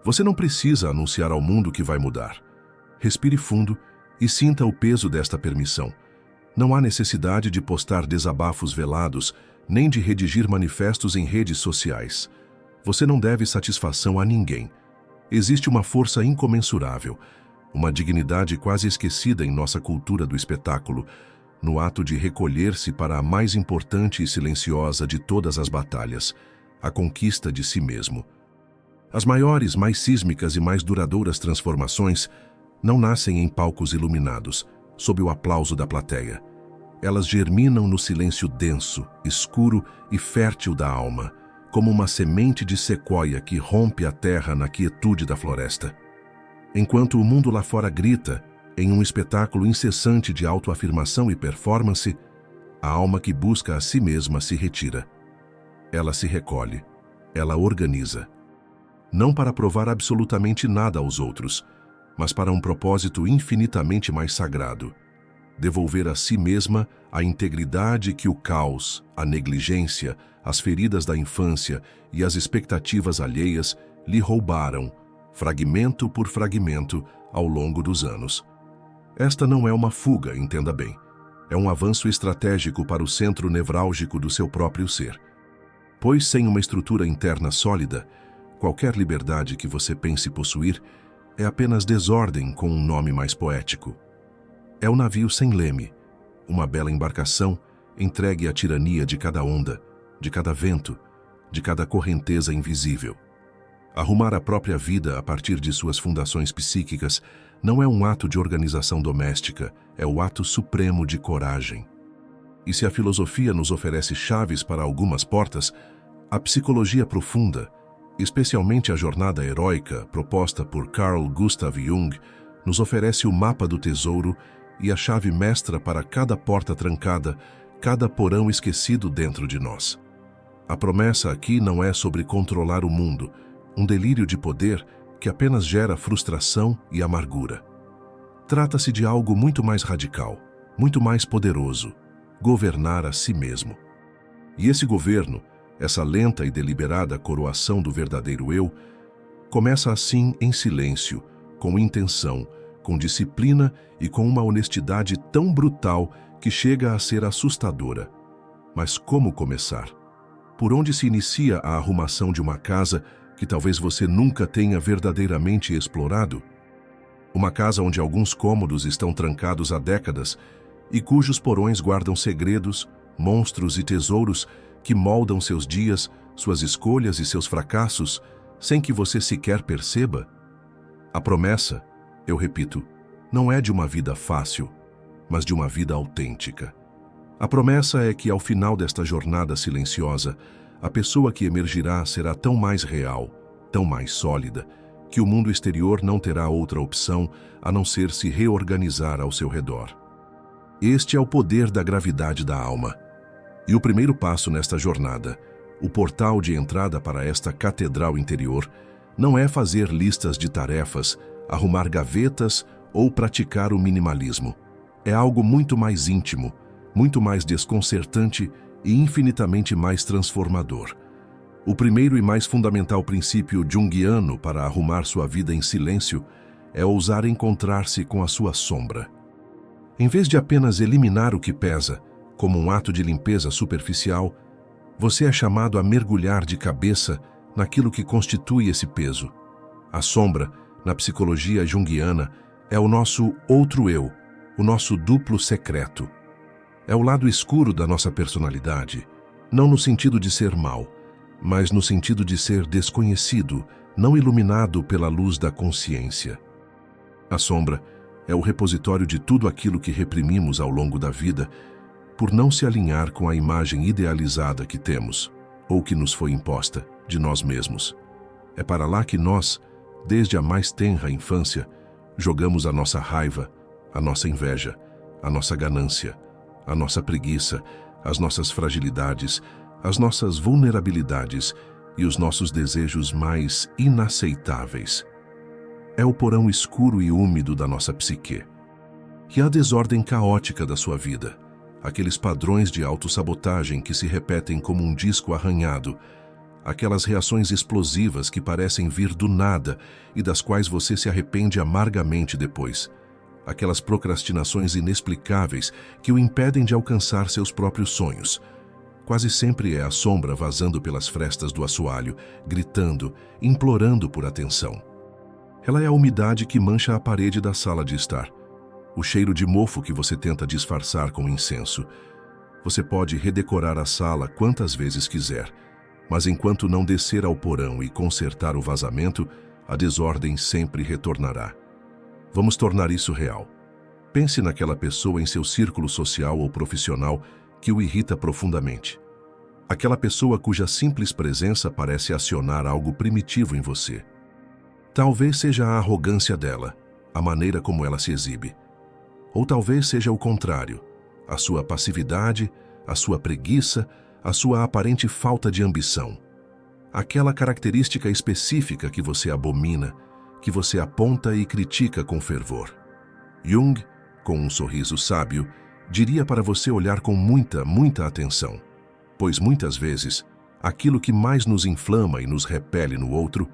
Você não precisa anunciar ao mundo que vai mudar. Respire fundo e sinta o peso desta permissão. Não há necessidade de postar desabafos velados, nem de redigir manifestos em redes sociais. Você não deve satisfação a ninguém. Existe uma força incomensurável, uma dignidade quase esquecida em nossa cultura do espetáculo, no ato de recolher-se para a mais importante e silenciosa de todas as batalhas, a conquista de si mesmo. As maiores, mais sísmicas e mais duradouras transformações não nascem em palcos iluminados, sob o aplauso da plateia. Elas germinam no silêncio denso, escuro e fértil da alma, como uma semente de sequoia que rompe a terra na quietude da floresta. Enquanto o mundo lá fora grita, em um espetáculo incessante de autoafirmação e performance, a alma que busca a si mesma se retira. Ela se recolhe, ela organiza. Não para provar absolutamente nada aos outros, mas para um propósito infinitamente mais sagrado: devolver a si mesma a integridade que o caos, a negligência, as feridas da infância e as expectativas alheias lhe roubaram, fragmento por fragmento, ao longo dos anos. Esta não é uma fuga, entenda bem. É um avanço estratégico para o centro nevrálgico do seu próprio ser. Pois sem uma estrutura interna sólida, qualquer liberdade que você pense possuir é apenas desordem com um nome mais poético. É o navio sem leme, uma bela embarcação entregue à tirania de cada onda, de cada vento, de cada correnteza invisível. Arrumar a própria vida a partir de suas fundações psíquicas não é um ato de organização doméstica, é o ato supremo de coragem. E se a filosofia nos oferece chaves para algumas portas, a psicologia profunda, especialmente a jornada heróica proposta por Carl Gustav Jung, nos oferece o mapa do tesouro e a chave mestra para cada porta trancada, cada porão esquecido dentro de nós. A promessa aqui não é sobre controlar o mundo, um delírio de poder que apenas gera frustração e amargura. Trata-se de algo muito mais radical, muito mais poderoso: governar a si mesmo. E esse governo, essa lenta e deliberada coroação do verdadeiro eu, começa assim em silêncio, com intenção, com disciplina e com uma honestidade tão brutal que chega a ser assustadora. Mas como começar? Por onde se inicia a arrumação de uma casa que talvez você nunca tenha verdadeiramente explorado? Uma casa onde alguns cômodos estão trancados há décadas e cujos porões guardam segredos, monstros e tesouros que moldam seus dias, suas escolhas e seus fracassos, sem que você sequer perceba? A promessa, eu repito, não é de uma vida fácil, mas de uma vida autêntica. A promessa é que, ao final desta jornada silenciosa, a pessoa que emergirá será tão mais real, tão mais sólida, que o mundo exterior não terá outra opção a não ser se reorganizar ao seu redor. Este é o poder da gravidade da alma. E o primeiro passo nesta jornada, o portal de entrada para esta catedral interior, não é fazer listas de tarefas, arrumar gavetas ou praticar o minimalismo. É algo muito mais íntimo, muito mais desconcertante e infinitamente mais transformador. O primeiro e mais fundamental princípio junguiano para arrumar sua vida em silêncio é ousar encontrar-se com a sua sombra. Em vez de apenas eliminar o que pesa, como um ato de limpeza superficial, você é chamado a mergulhar de cabeça naquilo que constitui esse peso. A sombra, na psicologia junguiana, é o nosso outro eu, o nosso duplo secreto. É o lado escuro da nossa personalidade, não no sentido de ser mau, mas no sentido de ser desconhecido, não iluminado pela luz da consciência. A sombra é o repositório de tudo aquilo que reprimimos ao longo da vida por não se alinhar com a imagem idealizada que temos, ou que nos foi imposta, de nós mesmos. É para lá que nós, desde a mais tenra infância, jogamos a nossa raiva, a nossa inveja, a nossa ganância, a nossa preguiça, as nossas fragilidades, as nossas vulnerabilidades e os nossos desejos mais inaceitáveis. É o porão escuro e úmido da nossa psique. E a desordem caótica da sua vida, aqueles padrões de autossabotagem que se repetem como um disco arranhado, aquelas reações explosivas que parecem vir do nada e das quais você se arrepende amargamente depois. Aquelas procrastinações inexplicáveis que o impedem de alcançar seus próprios sonhos. Quase sempre é a sombra vazando pelas frestas do assoalho, gritando, implorando por atenção. Ela é a umidade que mancha a parede da sala de estar. O cheiro de mofo que você tenta disfarçar com incenso. Você pode redecorar a sala quantas vezes quiser, mas enquanto não descer ao porão e consertar o vazamento, a desordem sempre retornará. Vamos tornar isso real. Pense naquela pessoa em seu círculo social ou profissional que o irrita profundamente. Aquela pessoa cuja simples presença parece acionar algo primitivo em você. Talvez seja a arrogância dela, a maneira como ela se exibe. Ou talvez seja o contrário, a sua passividade, a sua preguiça, a sua aparente falta de ambição. Aquela característica específica que você abomina, que você aponta e critica com fervor. Jung, com um sorriso sábio, diria para você olhar com muita atenção, pois muitas vezes, aquilo que mais nos inflama e nos repele no outro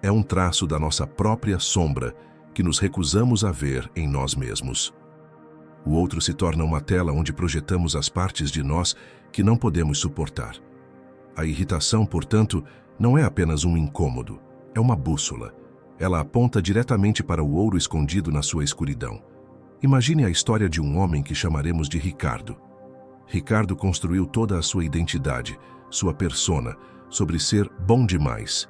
é um traço da nossa própria sombra que nos recusamos a ver em nós mesmos. O outro se torna uma tela onde projetamos as partes de nós que não podemos suportar. A irritação, portanto, não é apenas um incômodo, é uma bússola. Ela aponta diretamente para o ouro escondido na sua escuridão. Imagine a história de um homem que chamaremos de Ricardo. Ricardo construiu toda a sua identidade, sua persona, sobre ser bom demais.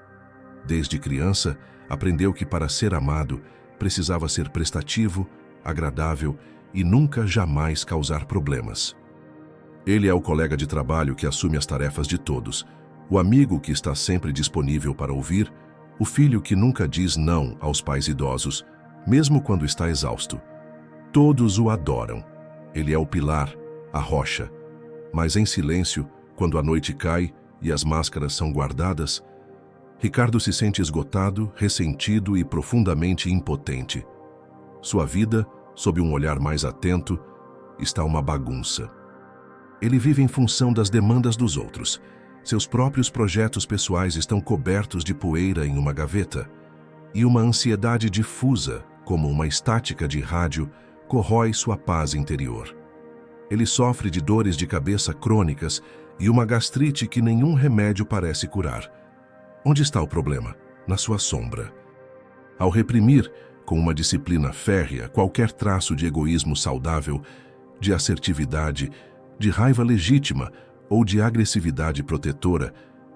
Desde criança, aprendeu que para ser amado, precisava ser prestativo, agradável e nunca jamais causar problemas. Ele é o colega de trabalho que assume as tarefas de todos, o amigo que está sempre disponível para ouvir, o filho que nunca diz não aos pais idosos, mesmo quando está exausto. Todos o adoram. Ele é o pilar, a rocha. Mas em silêncio, quando a noite cai e as máscaras são guardadas, Ricardo se sente esgotado, ressentido e profundamente impotente. Sua vida, sob um olhar mais atento, está uma bagunça. Ele vive em função das demandas dos outros. Seus próprios projetos pessoais estão cobertos de poeira em uma gaveta. E uma ansiedade difusa, como uma estática de rádio, corrói sua paz interior. Ele sofre de dores de cabeça crônicas e uma gastrite que nenhum remédio parece curar. Onde está o problema? Na sua sombra. Ao reprimir, com uma disciplina férrea, qualquer traço de egoísmo saudável, de assertividade, de raiva legítima ou de agressividade protetora,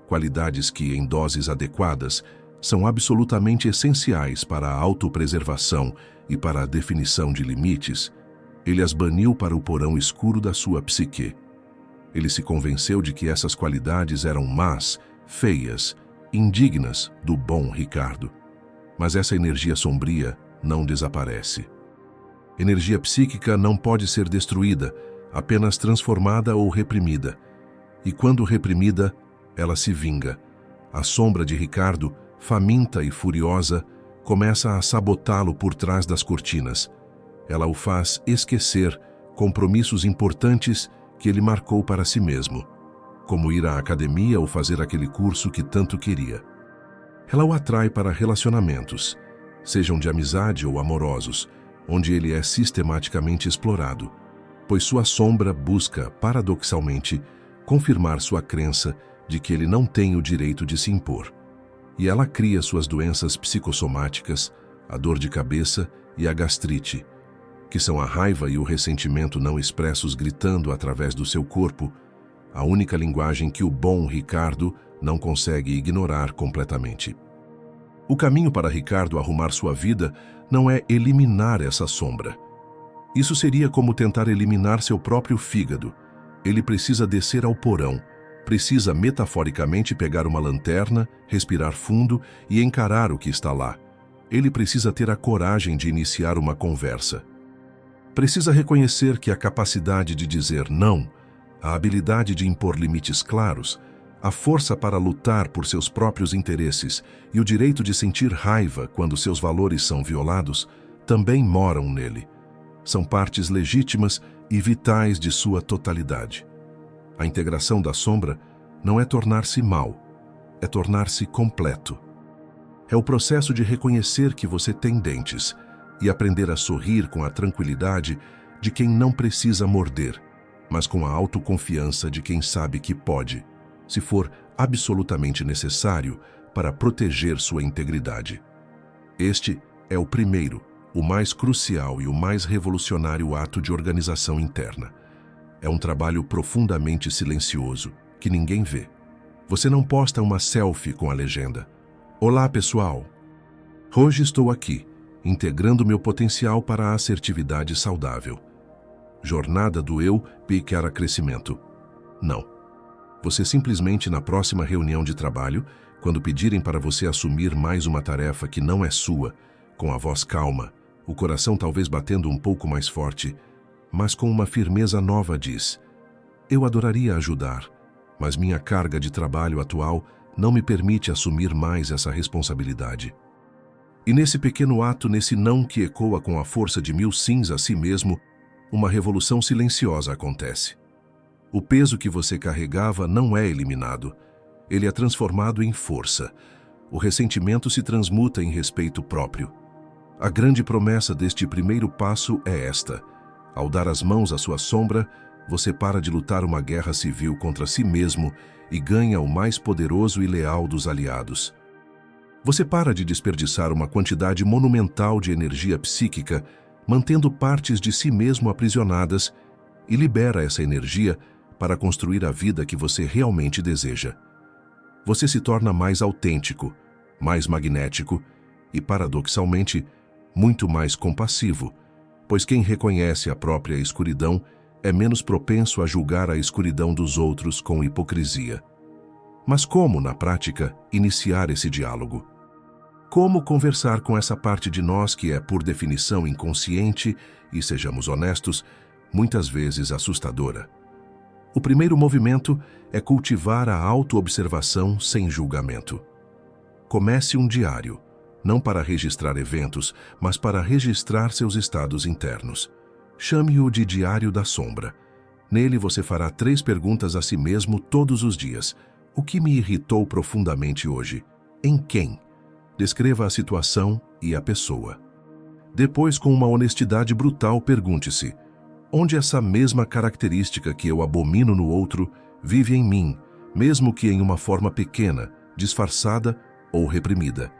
qualidades que, em doses adequadas, são absolutamente essenciais para a autopreservação e para a definição de limites, ele as baniu para o porão escuro da sua psique. Ele se convenceu de que essas qualidades eram más, feias, indignas do bom Ricardo. Mas essa energia sombria não desaparece. Energia psíquica não pode ser destruída, apenas transformada ou reprimida. E quando reprimida, ela se vinga. A sombra de Ricardo, faminta e furiosa, começa a sabotá-lo por trás das cortinas. Ela o faz esquecer compromissos importantes que ele marcou para si mesmo, como ir à academia ou fazer aquele curso que tanto queria. Ela o atrai para relacionamentos, sejam de amizade ou amorosos, onde ele é sistematicamente explorado, pois sua sombra busca, paradoxalmente, confirmar sua crença de que ele não tem o direito de se impor. E ela cria suas doenças psicossomáticas, a dor de cabeça e a gastrite, que são a raiva e o ressentimento não expressos gritando através do seu corpo, a única linguagem que o bom Ricardo não consegue ignorar completamente. O caminho para Ricardo arrumar sua vida não é eliminar essa sombra. Isso seria como tentar eliminar seu próprio fígado. Ele precisa descer ao porão, precisa metaforicamente pegar uma lanterna, respirar fundo e encarar o que está lá. Ele precisa ter a coragem de iniciar uma conversa. Precisa reconhecer que a capacidade de dizer não, a habilidade de impor limites claros, a força para lutar por seus próprios interesses e o direito de sentir raiva quando seus valores são violados, também moram nele. São partes legítimas e vitais de sua totalidade. A integração da sombra não é tornar-se mal, é tornar-se completo. É o processo de reconhecer que você tem dentes e aprender a sorrir com a tranquilidade de quem não precisa morder, mas com a autoconfiança de quem sabe que pode, se for absolutamente necessário, para proteger sua integridade. Este é o primeiro, o mais crucial e o mais revolucionário ato de organização interna. É um trabalho profundamente silencioso, que ninguém vê. Você não posta uma selfie com a legenda: "Olá, pessoal! Hoje estou aqui, integrando meu potencial para a assertividade saudável. Jornada do eu para crescimento." Não. Você simplesmente, na próxima reunião de trabalho, quando pedirem para você assumir mais uma tarefa que não é sua, com a voz calma, o coração talvez batendo um pouco mais forte, mas com uma firmeza nova, diz: "Eu adoraria ajudar, mas minha carga de trabalho atual não me permite assumir mais essa responsabilidade." E nesse pequeno ato, nesse não que ecoa com a força de 1000 sims a si mesmo, uma revolução silenciosa acontece. O peso que você carregava não é eliminado, ele é transformado em força. O ressentimento se transmuta em respeito próprio. A grande promessa deste primeiro passo é esta: ao dar as mãos à sua sombra, você para de lutar uma guerra civil contra si mesmo e ganha o mais poderoso e leal dos aliados. Você para de desperdiçar uma quantidade monumental de energia psíquica, mantendo partes de si mesmo aprisionadas, e libera essa energia para construir a vida que você realmente deseja. Você se torna mais autêntico, mais magnético e, paradoxalmente, muito mais compassivo, pois quem reconhece a própria escuridão é menos propenso a julgar a escuridão dos outros com hipocrisia. Mas como, na prática, iniciar esse diálogo? Como conversar com essa parte de nós que é, por definição, inconsciente e, sejamos honestos, muitas vezes assustadora? O primeiro movimento é cultivar a auto-observação sem julgamento. Comece um diário, não para registrar eventos, mas para registrar seus estados internos. Chame-o de Diário da Sombra. Nele você fará 3 perguntas a si mesmo todos os dias. O que me irritou profundamente hoje? Em quem? Descreva a situação e a pessoa. Depois, com uma honestidade brutal, pergunte-se: onde essa mesma característica que eu abomino no outro vive em mim, mesmo que em uma forma pequena, disfarçada ou reprimida?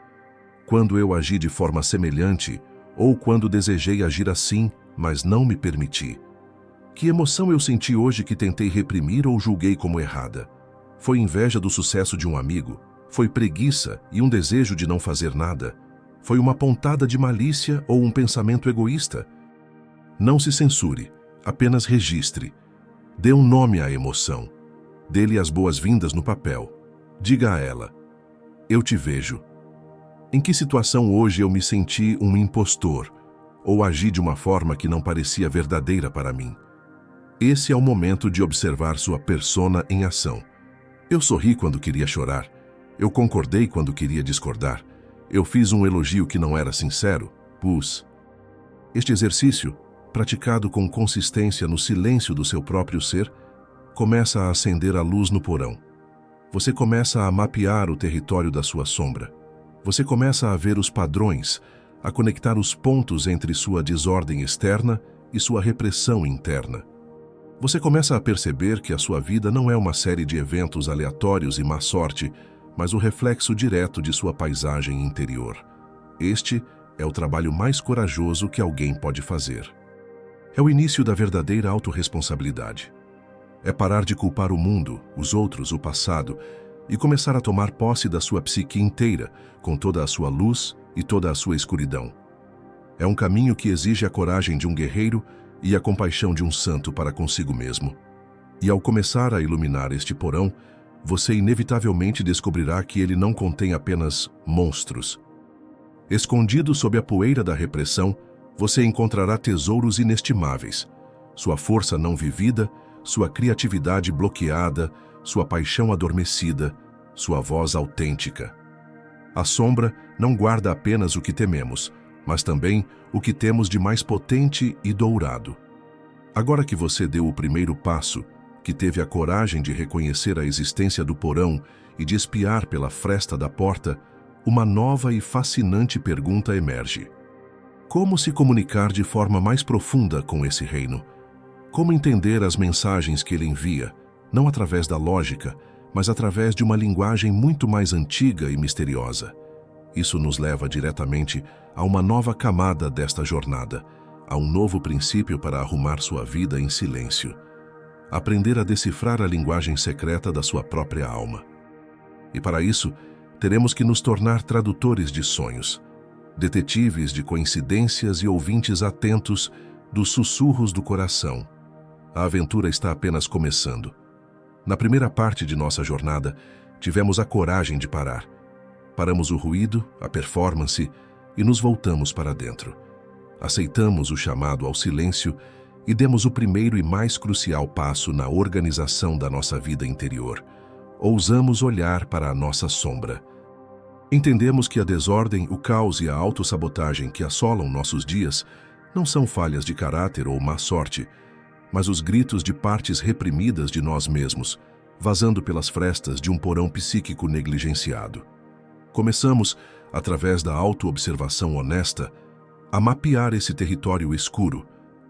Quando eu agi de forma semelhante, ou quando desejei agir assim, mas não me permiti? Que emoção eu senti hoje que tentei reprimir ou julguei como errada? Foi inveja do sucesso de um amigo? Foi preguiça e um desejo de não fazer nada? Foi uma pontada de malícia ou um pensamento egoísta? Não se censure, apenas registre. Dê um nome à emoção. Dê-lhe as boas-vindas no papel. Diga a ela: eu te vejo. Em que situação hoje eu me senti um impostor ou agi de uma forma que não parecia verdadeira para mim? Esse é o momento de observar sua persona em ação. Eu sorri quando queria chorar. Eu concordei quando queria discordar. Eu fiz um elogio que não era sincero. Este exercício, praticado com consistência no silêncio do seu próprio ser, começa a acender a luz no porão. Você começa a mapear o território da sua sombra. Você começa a ver os padrões, a conectar os pontos entre sua desordem externa e sua repressão interna. Você começa a perceber que a sua vida não é uma série de eventos aleatórios e má sorte, mas o reflexo direto de sua paisagem interior. Este é o trabalho mais corajoso que alguém pode fazer. É o início da verdadeira autorresponsabilidade. É parar de culpar o mundo, os outros, o passado, e começar a tomar posse da sua psique inteira, com toda a sua luz e toda a sua escuridão. É um caminho que exige a coragem de um guerreiro e a compaixão de um santo para consigo mesmo. E ao começar a iluminar este porão, você inevitavelmente descobrirá que ele não contém apenas monstros. Escondido sob a poeira da repressão, você encontrará tesouros inestimáveis. Sua força não vivida, sua criatividade bloqueada, sua paixão adormecida, sua voz autêntica. A sombra não guarda apenas o que tememos, mas também o que temos de mais potente e dourado. Agora que você deu o primeiro passo, que teve a coragem de reconhecer a existência do porão e de espiar pela fresta da porta, uma nova e fascinante pergunta emerge. Como se comunicar de forma mais profunda com esse reino? Como entender as mensagens que ele envia, não através da lógica, mas através de uma linguagem muito mais antiga e misteriosa? Isso nos leva diretamente a uma nova camada desta jornada, a um novo princípio para arrumar sua vida em silêncio. Aprender a decifrar a linguagem secreta da sua própria alma. E para isso, teremos que nos tornar tradutores de sonhos, detetives de coincidências e ouvintes atentos dos sussurros do coração. A aventura está apenas começando. Na primeira parte de nossa jornada, tivemos a coragem de parar. Paramos o ruído, a performance e nos voltamos para dentro. Aceitamos o chamado ao silêncio e demos o primeiro e mais crucial passo na organização da nossa vida interior. Ousamos olhar para a nossa sombra. Entendemos que a desordem, o caos e a autossabotagem que assolam nossos dias não são falhas de caráter ou má sorte, mas os gritos de partes reprimidas de nós mesmos, vazando pelas frestas de um porão psíquico negligenciado. Começamos, através da autoobservação honesta, a mapear esse território escuro,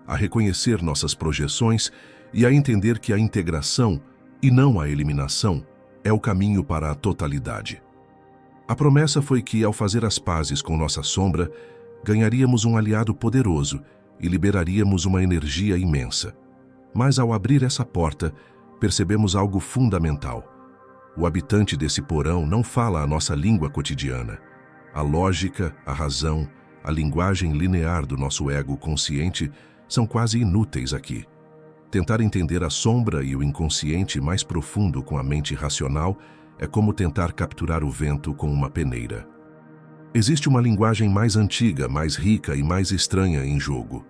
a reconhecer nossas projeções e a entender que a integração, e não a eliminação, é o caminho para a totalidade. A promessa foi que, ao fazer as pazes com nossa sombra, ganharíamos um aliado poderoso e liberaríamos uma energia imensa. Mas ao abrir essa porta, percebemos algo fundamental. O habitante desse porão não fala a nossa língua cotidiana. A lógica, a razão, a linguagem linear do nosso ego consciente são quase inúteis aqui. Tentar entender a sombra e o inconsciente mais profundo com a mente racional é como tentar capturar o vento com uma peneira. Existe uma linguagem mais antiga, mais rica e mais estranha em jogo.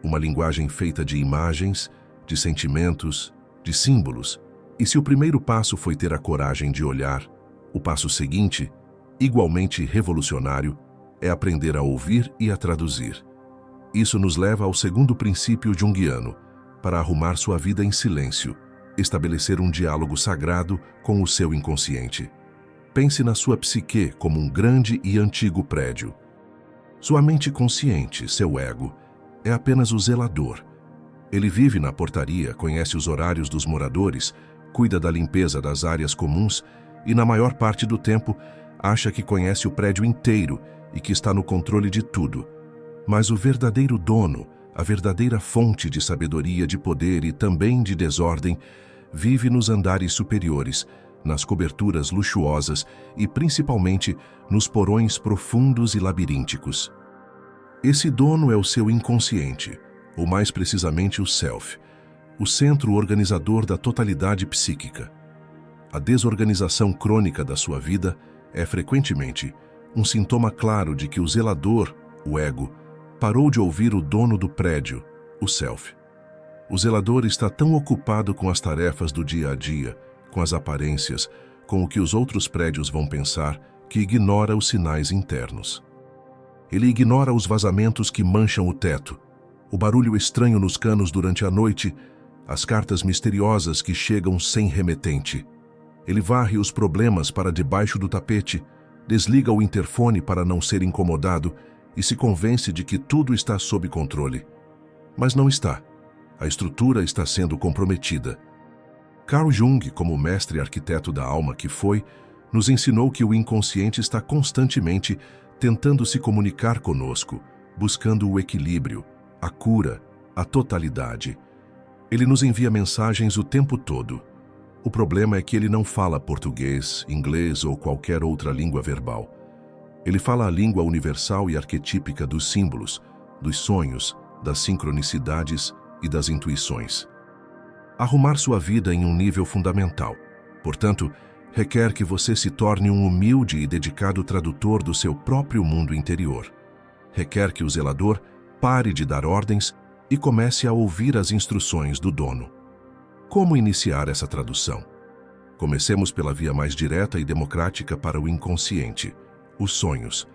Uma linguagem feita de imagens, de sentimentos, de símbolos. E se o primeiro passo foi ter a coragem de olhar, o passo seguinte, igualmente revolucionário, é aprender a ouvir e a traduzir. Isso nos leva ao segundo princípio junguiano, para arrumar sua vida em silêncio, estabelecer um diálogo sagrado com o seu inconsciente. Pense na sua psique como um grande e antigo prédio. Sua mente consciente, seu ego, é apenas o zelador. Ele vive na portaria, conhece os horários dos moradores, cuida da limpeza das áreas comuns e, na maior parte do tempo, acha que conhece o prédio inteiro e que está no controle de tudo. Mas o verdadeiro dono, a verdadeira fonte de sabedoria, de poder e também de desordem, vive nos andares superiores, nas coberturas luxuosas e principalmente nos porões profundos e labirínticos. Esse dono é o seu inconsciente, ou mais precisamente o self, o centro organizador da totalidade psíquica. A desorganização crônica da sua vida é frequentemente um sintoma claro de que o zelador, o ego, parou de ouvir o dono do prédio, o self. O zelador está tão ocupado com as tarefas do dia a dia, com as aparências, com o que os outros prédios vão pensar, que ignora os sinais internos. Ele ignora os vazamentos que mancham o teto, o barulho estranho nos canos durante a noite, as cartas misteriosas que chegam sem remetente. Ele varre os problemas para debaixo do tapete, desliga o interfone para não ser incomodado e se convence de que tudo está sob controle. Mas não está. A estrutura está sendo comprometida. Carl Jung, como mestre arquiteto da alma que foi, nos ensinou que o inconsciente está constantemente tentando se comunicar conosco, buscando o equilíbrio, a cura, a totalidade. Ele nos envia mensagens o tempo todo. O problema é que ele não fala português, inglês ou qualquer outra língua verbal. Ele fala a língua universal e arquetípica dos símbolos, dos sonhos, das sincronicidades e das intuições. Arrumar sua vida em um nível fundamental, portanto, requer que você se torne um humilde e dedicado tradutor do seu próprio mundo interior. Requer que o zelador pare de dar ordens e comece a ouvir as instruções do dono. Como iniciar essa tradução? Comecemos pela via mais direta e democrática para o inconsciente, os sonhos.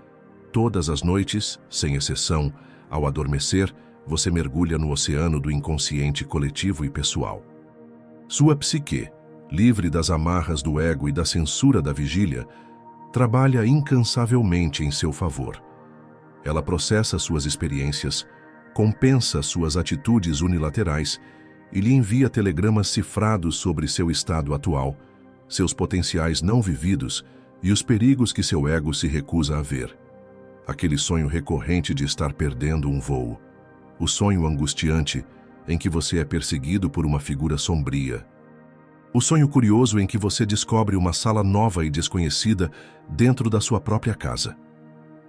Todas as noites, sem exceção, ao adormecer, você mergulha no oceano do inconsciente coletivo e pessoal. Sua psique, livre das amarras do ego e da censura da vigília, trabalha incansavelmente em seu favor. Ela processa suas experiências, compensa suas atitudes unilaterais e lhe envia telegramas cifrados sobre seu estado atual, seus potenciais não vividos e os perigos que seu ego se recusa a ver. Aquele sonho recorrente de estar perdendo um voo. O sonho angustiante em que você é perseguido por uma figura sombria. O sonho curioso em que você descobre uma sala nova e desconhecida dentro da sua própria casa.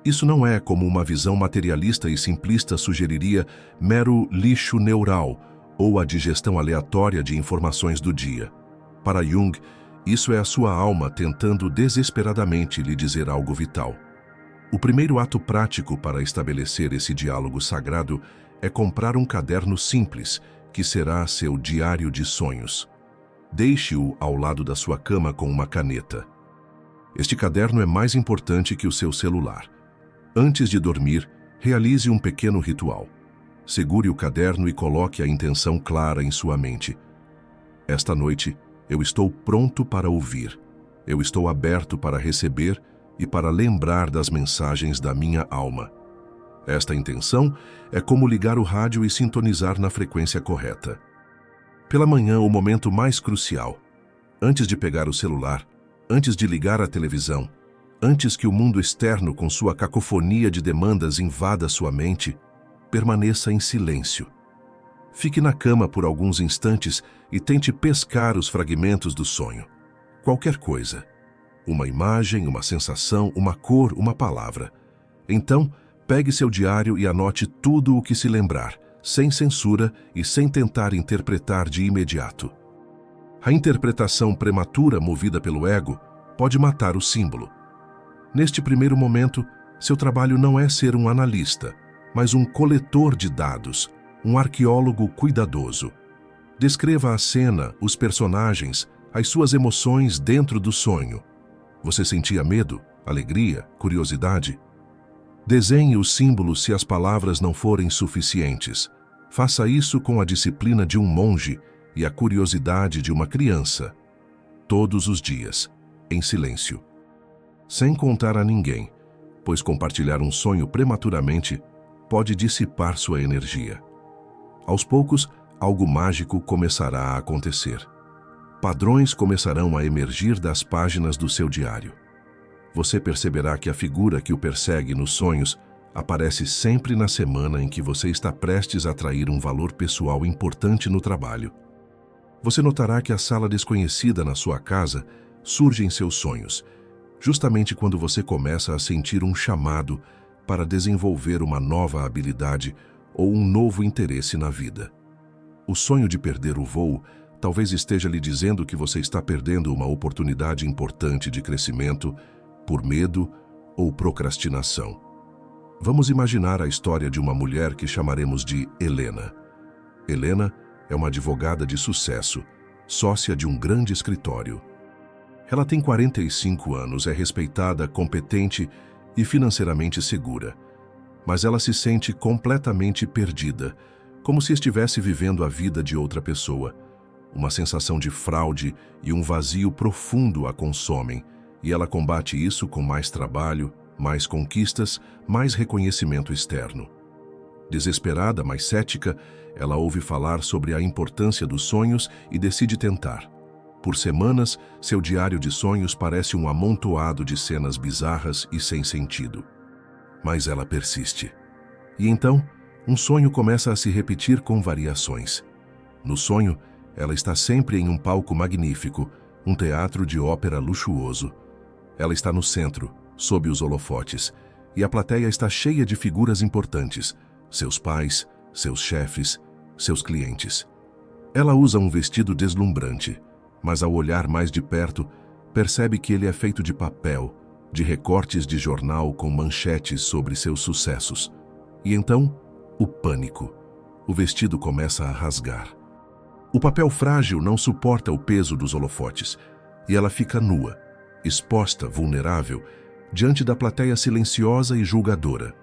Isso não é, como uma visão materialista e simplista sugeriria, mero lixo neural ou a digestão aleatória de informações do dia. Para Jung, isso é a sua alma tentando desesperadamente lhe dizer algo vital. O primeiro ato prático para estabelecer esse diálogo sagrado é comprar um caderno simples, que será seu diário de sonhos. Deixe-o ao lado da sua cama com uma caneta. Este caderno é mais importante que o seu celular. Antes de dormir, realize um pequeno ritual. Segure o caderno e coloque a intenção clara em sua mente. Esta noite, eu estou pronto para ouvir. Eu estou aberto para receber e para lembrar das mensagens da minha alma. Esta intenção é como ligar o rádio e sintonizar na frequência correta. Pela manhã, o momento mais crucial. Antes de pegar o celular, antes de ligar a televisão, antes que o mundo externo com sua cacofonia de demandas invada sua mente, permaneça em silêncio. Fique na cama por alguns instantes e tente pescar os fragmentos do sonho. Qualquer coisa. Uma imagem, uma sensação, uma cor, uma palavra. Então, pegue seu diário e anote tudo o que se lembrar, sem censura e sem tentar interpretar de imediato. A interpretação prematura movida pelo ego pode matar o símbolo. Neste primeiro momento, seu trabalho não é ser um analista, mas um coletor de dados, um arqueólogo cuidadoso. Descreva a cena, os personagens, as suas emoções dentro do sonho. Você sentia medo, alegria, curiosidade? Desenhe os símbolos se as palavras não forem suficientes. Faça isso com a disciplina de um monge e a curiosidade de uma criança. Todos os dias, em silêncio. Sem contar a ninguém, pois compartilhar um sonho prematuramente pode dissipar sua energia. Aos poucos, algo mágico começará a acontecer. Padrões começarão a emergir das páginas do seu diário. Você perceberá que a figura que o persegue nos sonhos aparece sempre na semana em que você está prestes a atrair um valor pessoal importante no trabalho. Você notará que a sala desconhecida na sua casa surge em seus sonhos, justamente quando você começa a sentir um chamado para desenvolver uma nova habilidade ou um novo interesse na vida. O sonho de perder o voo talvez esteja lhe dizendo que você está perdendo uma oportunidade importante de crescimento por medo ou procrastinação. Vamos imaginar a história de uma mulher que chamaremos de Helena. Helena é uma advogada de sucesso, sócia de um grande escritório. Ela tem 45 anos, é respeitada, competente e financeiramente segura. Mas ela se sente completamente perdida, como se estivesse vivendo a vida de outra pessoa. Uma sensação de fraude e um vazio profundo a consomem, e ela combate isso com mais trabalho, mais conquistas, mais reconhecimento externo. Desesperada, mas cética, ela ouve falar sobre a importância dos sonhos e decide tentar. Por semanas, seu diário de sonhos parece um amontoado de cenas bizarras e sem sentido. Mas ela persiste. E então, um sonho começa a se repetir com variações. No sonho, ela está sempre em um palco magnífico, um teatro de ópera luxuoso. Ela está no centro, sob os holofotes, e a plateia está cheia de figuras importantes, seus pais, seus chefes, seus clientes. Ela usa um vestido deslumbrante, mas ao olhar mais de perto, percebe que ele é feito de papel, de recortes de jornal com manchetes sobre seus sucessos. E então, o pânico. O vestido começa a rasgar. O papel frágil não suporta o peso dos holofotes, e ela fica nua, exposta, vulnerável, diante da plateia silenciosa e julgadora.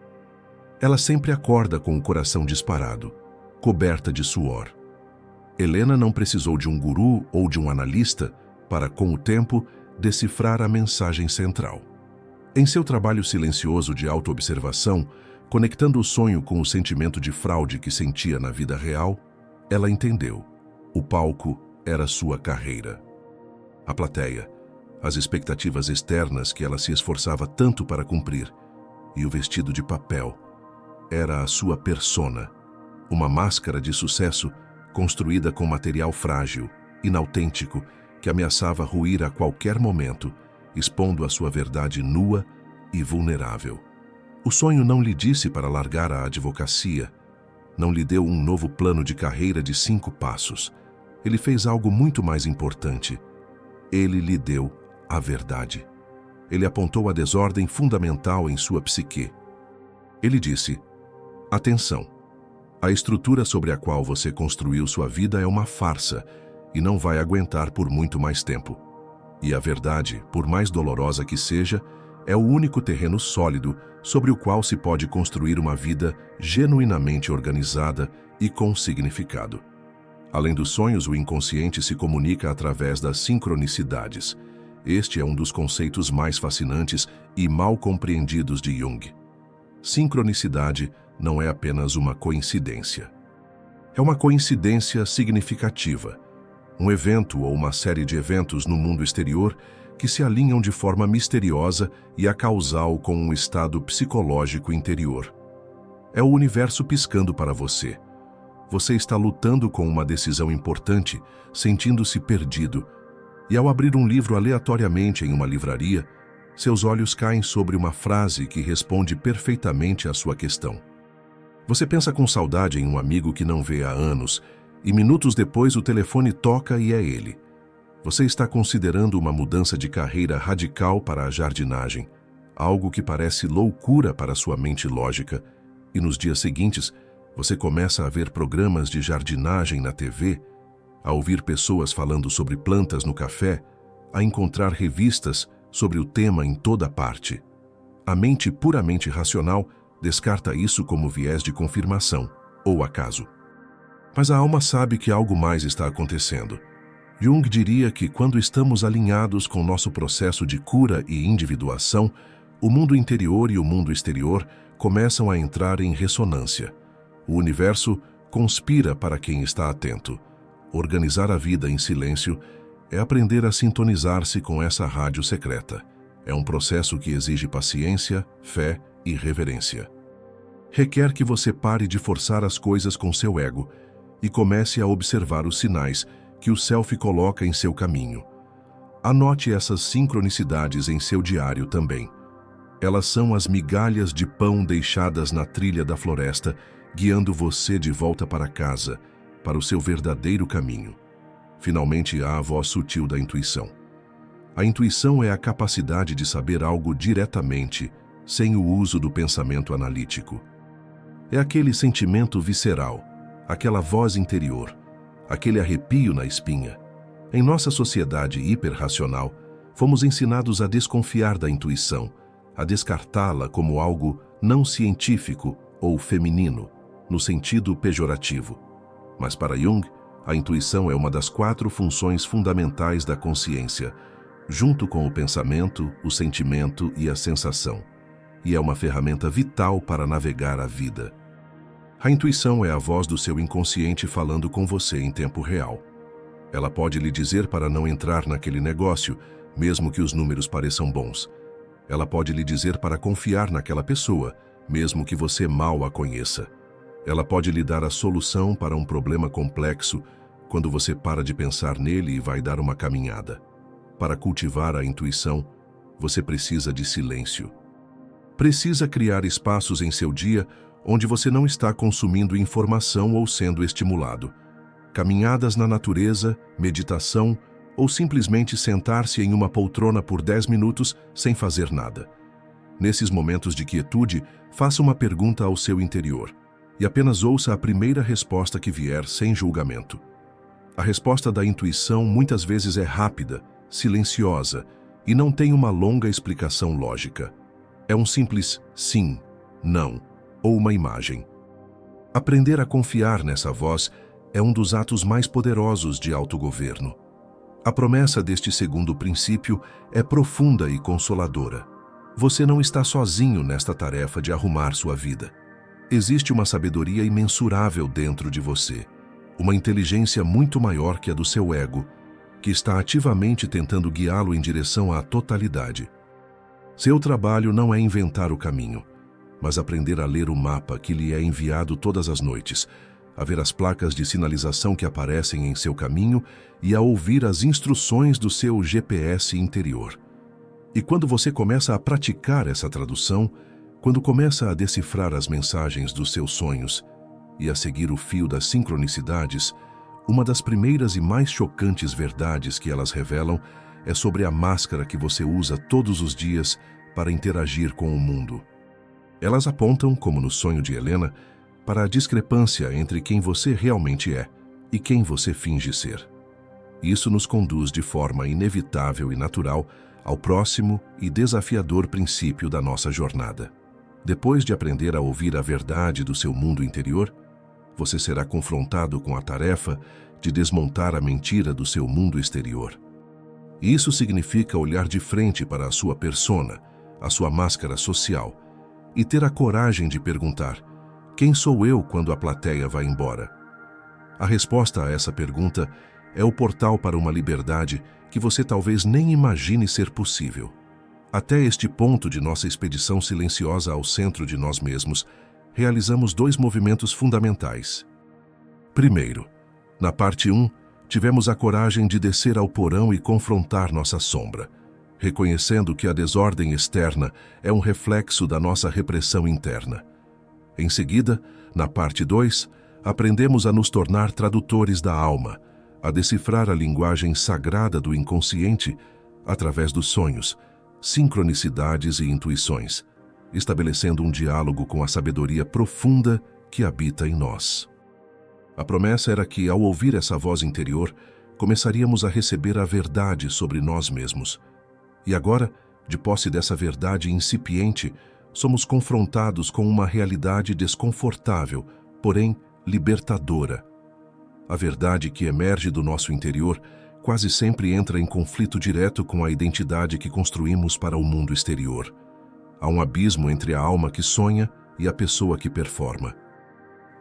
Ela sempre acorda com o coração disparado, coberta de suor. Helena não precisou de um guru ou de um analista para, com o tempo, decifrar a mensagem central. Em seu trabalho silencioso de autoobservação, conectando o sonho com o sentimento de fraude que sentia na vida real, ela entendeu: o palco era sua carreira. A plateia, as expectativas externas que ela se esforçava tanto para cumprir, e o vestido de papel, era a sua persona, uma máscara de sucesso construída com material frágil, inautêntico, que ameaçava ruir a qualquer momento, expondo a sua verdade nua e vulnerável. O sonho não lhe disse para largar a advocacia, não lhe deu um novo plano de carreira de 5 passos. Ele fez algo muito mais importante. Ele lhe deu a verdade. Ele apontou a desordem fundamental em sua psique. Ele disse: atenção, a estrutura sobre a qual você construiu sua vida é uma farsa e não vai aguentar por muito mais tempo. E a verdade, por mais dolorosa que seja, é o único terreno sólido sobre o qual se pode construir uma vida genuinamente organizada e com significado. Além dos sonhos, o inconsciente se comunica através das sincronicidades. Este é um dos conceitos mais fascinantes e mal compreendidos de Jung. Sincronicidade não é apenas uma coincidência. É uma coincidência significativa, um evento ou uma série de eventos no mundo exterior que se alinham de forma misteriosa e acausal com um estado psicológico interior. É o universo piscando para você. Você está lutando com uma decisão importante, sentindo-se perdido, e ao abrir um livro aleatoriamente em uma livraria, seus olhos caem sobre uma frase que responde perfeitamente à sua questão. Você pensa com saudade em um amigo que não vê há anos, e minutos depois o telefone toca e é ele. Você está considerando uma mudança de carreira radical para a jardinagem, algo que parece loucura para sua mente lógica, e nos dias seguintes você começa a ver programas de jardinagem na TV, a ouvir pessoas falando sobre plantas no café, a encontrar revistas sobre o tema em toda parte. A mente puramente racional descarta isso como viés de confirmação ou acaso. Mas a alma sabe que algo mais está acontecendo. Jung diria que quando estamos alinhados com nosso processo de cura e individuação, o mundo interior e o mundo exterior começam a entrar em ressonância. O universo conspira para quem está atento. Organizar a vida em silêncio é aprender a sintonizar-se com essa rádio secreta. É um processo que exige paciência, fé e reverência. Requer que você pare de forçar as coisas com seu ego e comece a observar os sinais que o Self coloca em seu caminho. Anote essas sincronicidades em seu diário também. Elas são as migalhas de pão deixadas na trilha da floresta, guiando você de volta para casa, para o seu verdadeiro caminho. Finalmente há a voz sutil da intuição. A intuição é a capacidade de saber algo diretamente, sem o uso do pensamento analítico. É aquele sentimento visceral, aquela voz interior, aquele arrepio na espinha. Em nossa sociedade hiperracional, fomos ensinados a desconfiar da intuição, a descartá-la como algo não científico ou feminino, no sentido pejorativo. Mas para Jung, a intuição é uma das 4 funções fundamentais da consciência, junto com o pensamento, o sentimento e a sensação, e é uma ferramenta vital para navegar a vida. A intuição é a voz do seu inconsciente falando com você em tempo real. Ela pode lhe dizer para não entrar naquele negócio, mesmo que os números pareçam bons. Ela pode lhe dizer para confiar naquela pessoa, mesmo que você mal a conheça. Ela pode lhe dar a solução para um problema complexo quando você para de pensar nele e vai dar uma caminhada. Para cultivar a intuição, você precisa de silêncio. Precisa criar espaços em seu dia onde você não está consumindo informação ou sendo estimulado. Caminhadas na natureza, meditação ou simplesmente sentar-se em uma poltrona por 10 minutos sem fazer nada. Nesses momentos de quietude, faça uma pergunta ao seu interior e apenas ouça a primeira resposta que vier sem julgamento. A resposta da intuição muitas vezes é rápida, silenciosa e não tem uma longa explicação lógica. É um simples sim, não ou uma imagem. Aprender a confiar nessa voz é um dos atos mais poderosos de autogoverno. A promessa deste segundo princípio é profunda e consoladora. Você não está sozinho nesta tarefa de arrumar sua vida. Existe uma sabedoria imensurável dentro de você, uma inteligência muito maior que a do seu ego, que está ativamente tentando guiá-lo em direção à totalidade. Seu trabalho não é inventar o caminho, mas aprender a ler o mapa que lhe é enviado todas as noites, a ver as placas de sinalização que aparecem em seu caminho e a ouvir as instruções do seu GPS interior. E quando você começa a praticar essa tradução, quando começa a decifrar as mensagens dos seus sonhos e a seguir o fio das sincronicidades, uma das primeiras e mais chocantes verdades que elas revelam é sobre a máscara que você usa todos os dias para interagir com o mundo. Elas apontam, como no sonho de Helena, para a discrepância entre quem você realmente é e quem você finge ser. Isso nos conduz de forma inevitável e natural ao próximo e desafiador princípio da nossa jornada. Depois de aprender a ouvir a verdade do seu mundo interior, você será confrontado com a tarefa de desmontar a mentira do seu mundo exterior. Isso significa olhar de frente para a sua persona, a sua máscara social, e ter a coragem de perguntar: quem sou eu quando a plateia vai embora? A resposta a essa pergunta é o portal para uma liberdade que você talvez nem imagine ser possível. Até este ponto de nossa expedição silenciosa ao centro de nós mesmos, realizamos 2 movimentos fundamentais. Primeiro, na parte 1, tivemos a coragem de descer ao porão e confrontar nossa sombra, reconhecendo que a desordem externa é um reflexo da nossa repressão interna. Em seguida, na parte 2, aprendemos a nos tornar tradutores da alma, a decifrar a linguagem sagrada do inconsciente através dos sonhos, sincronicidades e intuições, estabelecendo um diálogo com a sabedoria profunda que habita em nós. A promessa era que, ao ouvir essa voz interior, começaríamos a receber a verdade sobre nós mesmos. E agora, de posse dessa verdade incipiente, somos confrontados com uma realidade desconfortável, porém libertadora. A verdade que emerge do nosso interior quase sempre entra em conflito direto com a identidade que construímos para o mundo exterior. Há um abismo entre a alma que sonha e a pessoa que performa.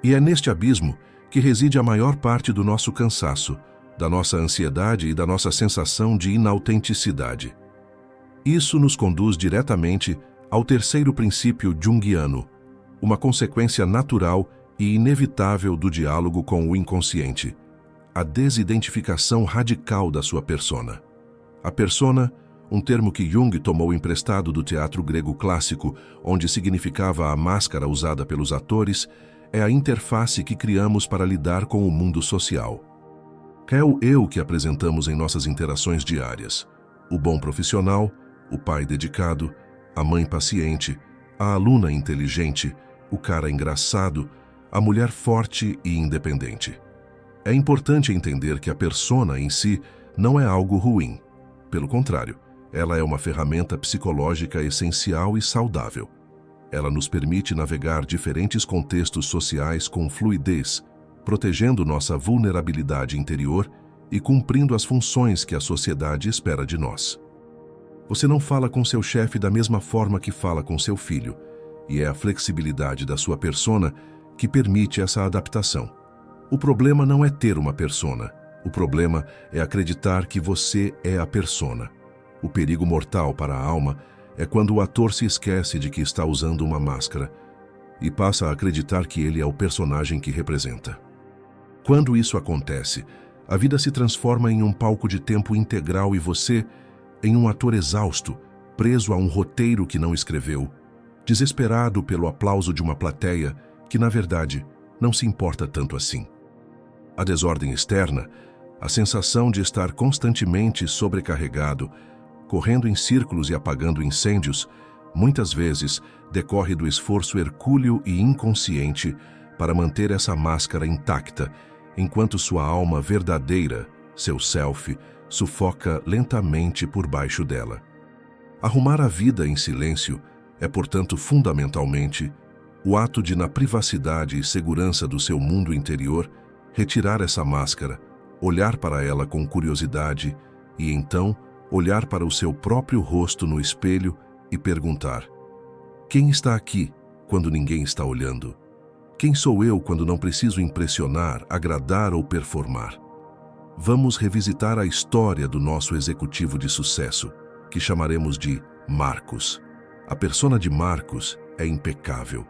E é neste abismo que reside a maior parte do nosso cansaço, da nossa ansiedade e da nossa sensação de inautenticidade. Isso nos conduz diretamente ao terceiro princípio junguiano, uma consequência natural e inevitável do diálogo com o inconsciente, a desidentificação radical da sua persona. A persona, um termo que Jung tomou emprestado do teatro grego clássico, onde significava a máscara usada pelos atores, é a interface que criamos para lidar com o mundo social. É o eu que apresentamos em nossas interações diárias. O bom profissional, o pai dedicado, a mãe paciente, a aluna inteligente, o cara engraçado, a mulher forte e independente. É importante entender que a persona em si não é algo ruim. Pelo contrário, ela é uma ferramenta psicológica essencial e saudável. Ela nos permite navegar diferentes contextos sociais com fluidez, protegendo nossa vulnerabilidade interior e cumprindo as funções que a sociedade espera de nós. Você não fala com seu chefe da mesma forma que fala com seu filho, e é a flexibilidade da sua persona que permite essa adaptação. O problema não é ter uma persona, o problema é acreditar que você é a persona. O perigo mortal para a alma é quando o ator se esquece de que está usando uma máscara e passa a acreditar que ele é o personagem que representa. Quando isso acontece, a vida se transforma em um palco de tempo integral e você, em um ator exausto, preso a um roteiro que não escreveu, desesperado pelo aplauso de uma plateia que, na verdade, não se importa tanto assim. A desordem externa, a sensação de estar constantemente sobrecarregado, correndo em círculos e apagando incêndios, muitas vezes decorre do esforço hercúleo e inconsciente para manter essa máscara intacta, enquanto sua alma verdadeira, seu self, sufoca lentamente por baixo dela. Arrumar a vida em silêncio é, portanto, fundamentalmente, o ato de, na privacidade e segurança do seu mundo interior, retirar essa máscara, olhar para ela com curiosidade e então olhar para o seu próprio rosto no espelho e perguntar: quem está aqui quando ninguém está olhando? Quem sou eu quando não preciso impressionar, agradar ou performar? Vamos revisitar a história do nosso executivo de sucesso, que chamaremos de Marcos. A persona de Marcos é impecável.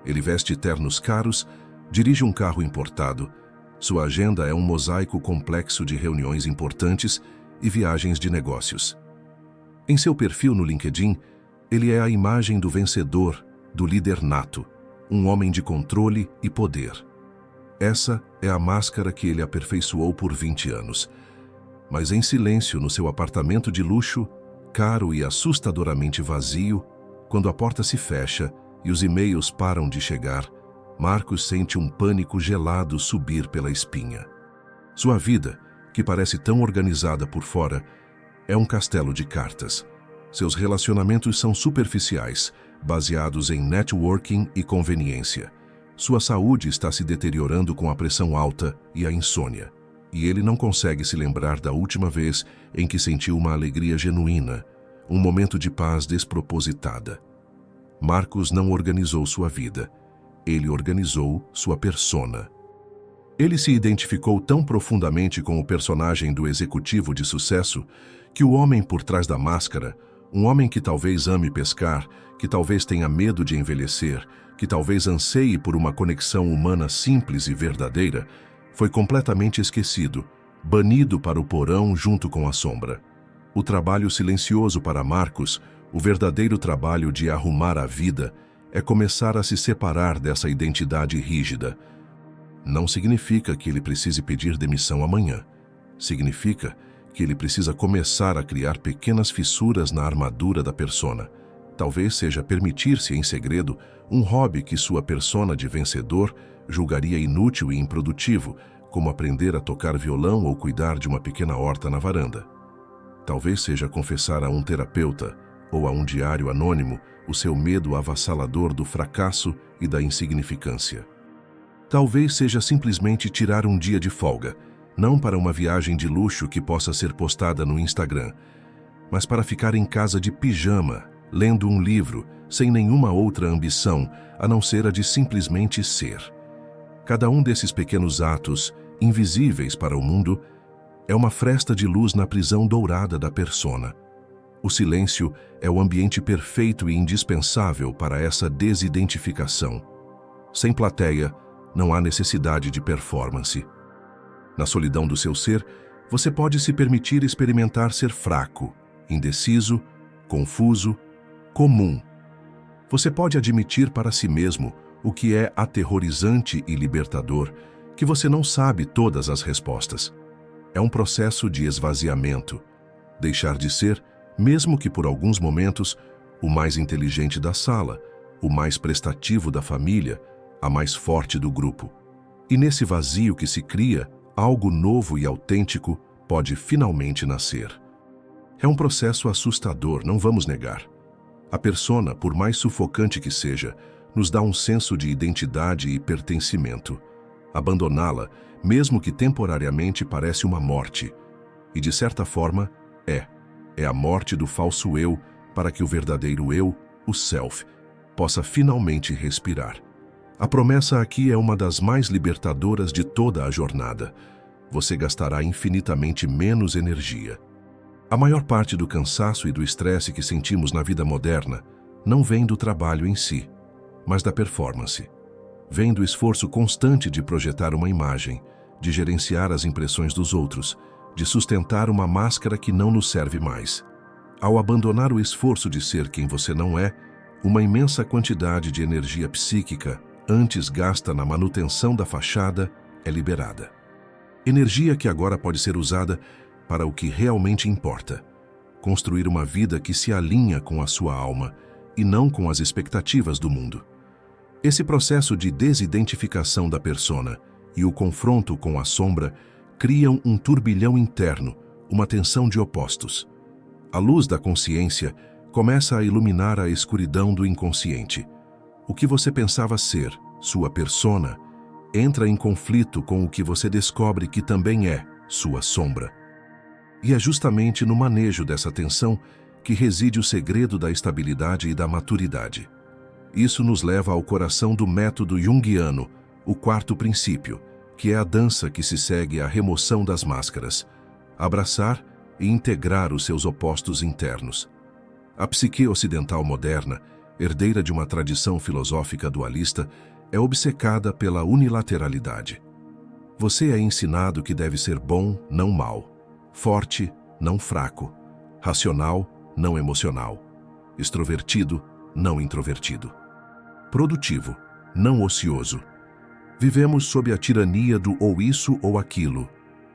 Ele veste ternos caros, dirige um carro importado. Sua agenda é um mosaico complexo de reuniões importantes e viagens de negócios. Em seu perfil no LinkedIn, ele é a imagem do vencedor, do líder nato, um homem de controle e poder. Essa é a máscara que ele aperfeiçoou por 20 anos. Mas em silêncio, no seu apartamento de luxo, caro e assustadoramente vazio, quando a porta se fecha e os e-mails param de chegar, Marcos sente um pânico gelado subir pela espinha. Sua vida, que parece tão organizada por fora, é um castelo de cartas. Seus relacionamentos são superficiais, baseados em networking e conveniência. Sua saúde está se deteriorando com a pressão alta e a insônia. E ele não consegue se lembrar da última vez em que sentiu uma alegria genuína, um momento de paz despropositada. Marcos não organizou sua vida. Ele organizou sua persona. Ele se identificou tão profundamente com o personagem do executivo de sucesso que o homem por trás da máscara, um homem que talvez ame pescar, que talvez tenha medo de envelhecer, que talvez anseie por uma conexão humana simples e verdadeira, foi completamente esquecido, banido para o porão junto com a sombra. O trabalho silencioso para Marcos, o verdadeiro trabalho de arrumar a vida, é começar a se separar dessa identidade rígida. Não significa que ele precise pedir demissão amanhã. Significa que ele precisa começar a criar pequenas fissuras na armadura da persona. Talvez seja permitir-se em segredo um hobby que sua persona de vencedor julgaria inútil e improdutivo, como aprender a tocar violão ou cuidar de uma pequena horta na varanda. Talvez seja confessar a um terapeuta ou a um diário anônimo o seu medo avassalador do fracasso e da insignificância. Talvez seja simplesmente tirar um dia de folga, não para uma viagem de luxo que possa ser postada no Instagram, mas para ficar em casa de pijama, lendo um livro, sem nenhuma outra ambição, a não ser a de simplesmente ser. Cada um desses pequenos atos, invisíveis para o mundo, é uma fresta de luz na prisão dourada da persona. O silêncio é o ambiente perfeito e indispensável para essa desidentificação. Sem plateia, não há necessidade de performance. Na solidão do seu ser, você pode se permitir experimentar ser fraco, indeciso, confuso, comum. Você pode admitir para si mesmo o que é aterrorizante e libertador, que você não sabe todas as respostas. É um processo de esvaziamento. Deixar de ser, mesmo que por alguns momentos, o mais inteligente da sala, o mais prestativo da família, a mais forte do grupo. E nesse vazio que se cria, algo novo e autêntico pode finalmente nascer. É um processo assustador, não vamos negar. A persona, por mais sufocante que seja, nos dá um senso de identidade e pertencimento. Abandoná-la, mesmo que temporariamente, parece uma morte. E de certa forma, é a morte do falso eu para que o verdadeiro eu, o self, possa finalmente respirar. A promessa aqui é uma das mais libertadoras de toda a jornada. Você gastará infinitamente menos energia. A maior parte do cansaço e do estresse que sentimos na vida moderna não vem do trabalho em si, mas da performance. Vem do esforço constante de projetar uma imagem, de gerenciar as impressões dos outros, de sustentar uma máscara que não nos serve mais. Ao abandonar o esforço de ser quem você não é, uma imensa quantidade de energia psíquica, antes gasta na manutenção da fachada, é liberada. Energia que agora pode ser usada para o que realmente importa: construir uma vida que se alinha com a sua alma e não com as expectativas do mundo. Esse processo de desidentificação da persona e o confronto com a sombra criam um turbilhão interno, uma tensão de opostos. A luz da consciência começa a iluminar a escuridão do inconsciente. O que você pensava ser, sua persona, entra em conflito com o que você descobre que também é sua sombra. E é justamente no manejo dessa tensão que reside o segredo da estabilidade e da maturidade. Isso nos leva ao coração do método junguiano, o quarto princípio, que é a dança que se segue à remoção das máscaras, abraçar e integrar os seus opostos internos. A psique ocidental moderna, herdeira de uma tradição filosófica dualista, é obcecada pela unilateralidade. Você é ensinado que deve ser bom, não mau, forte, não fraco, racional, não emocional, extrovertido, não introvertido, produtivo, não ocioso. Vivemos sob a tirania do ou isso ou aquilo.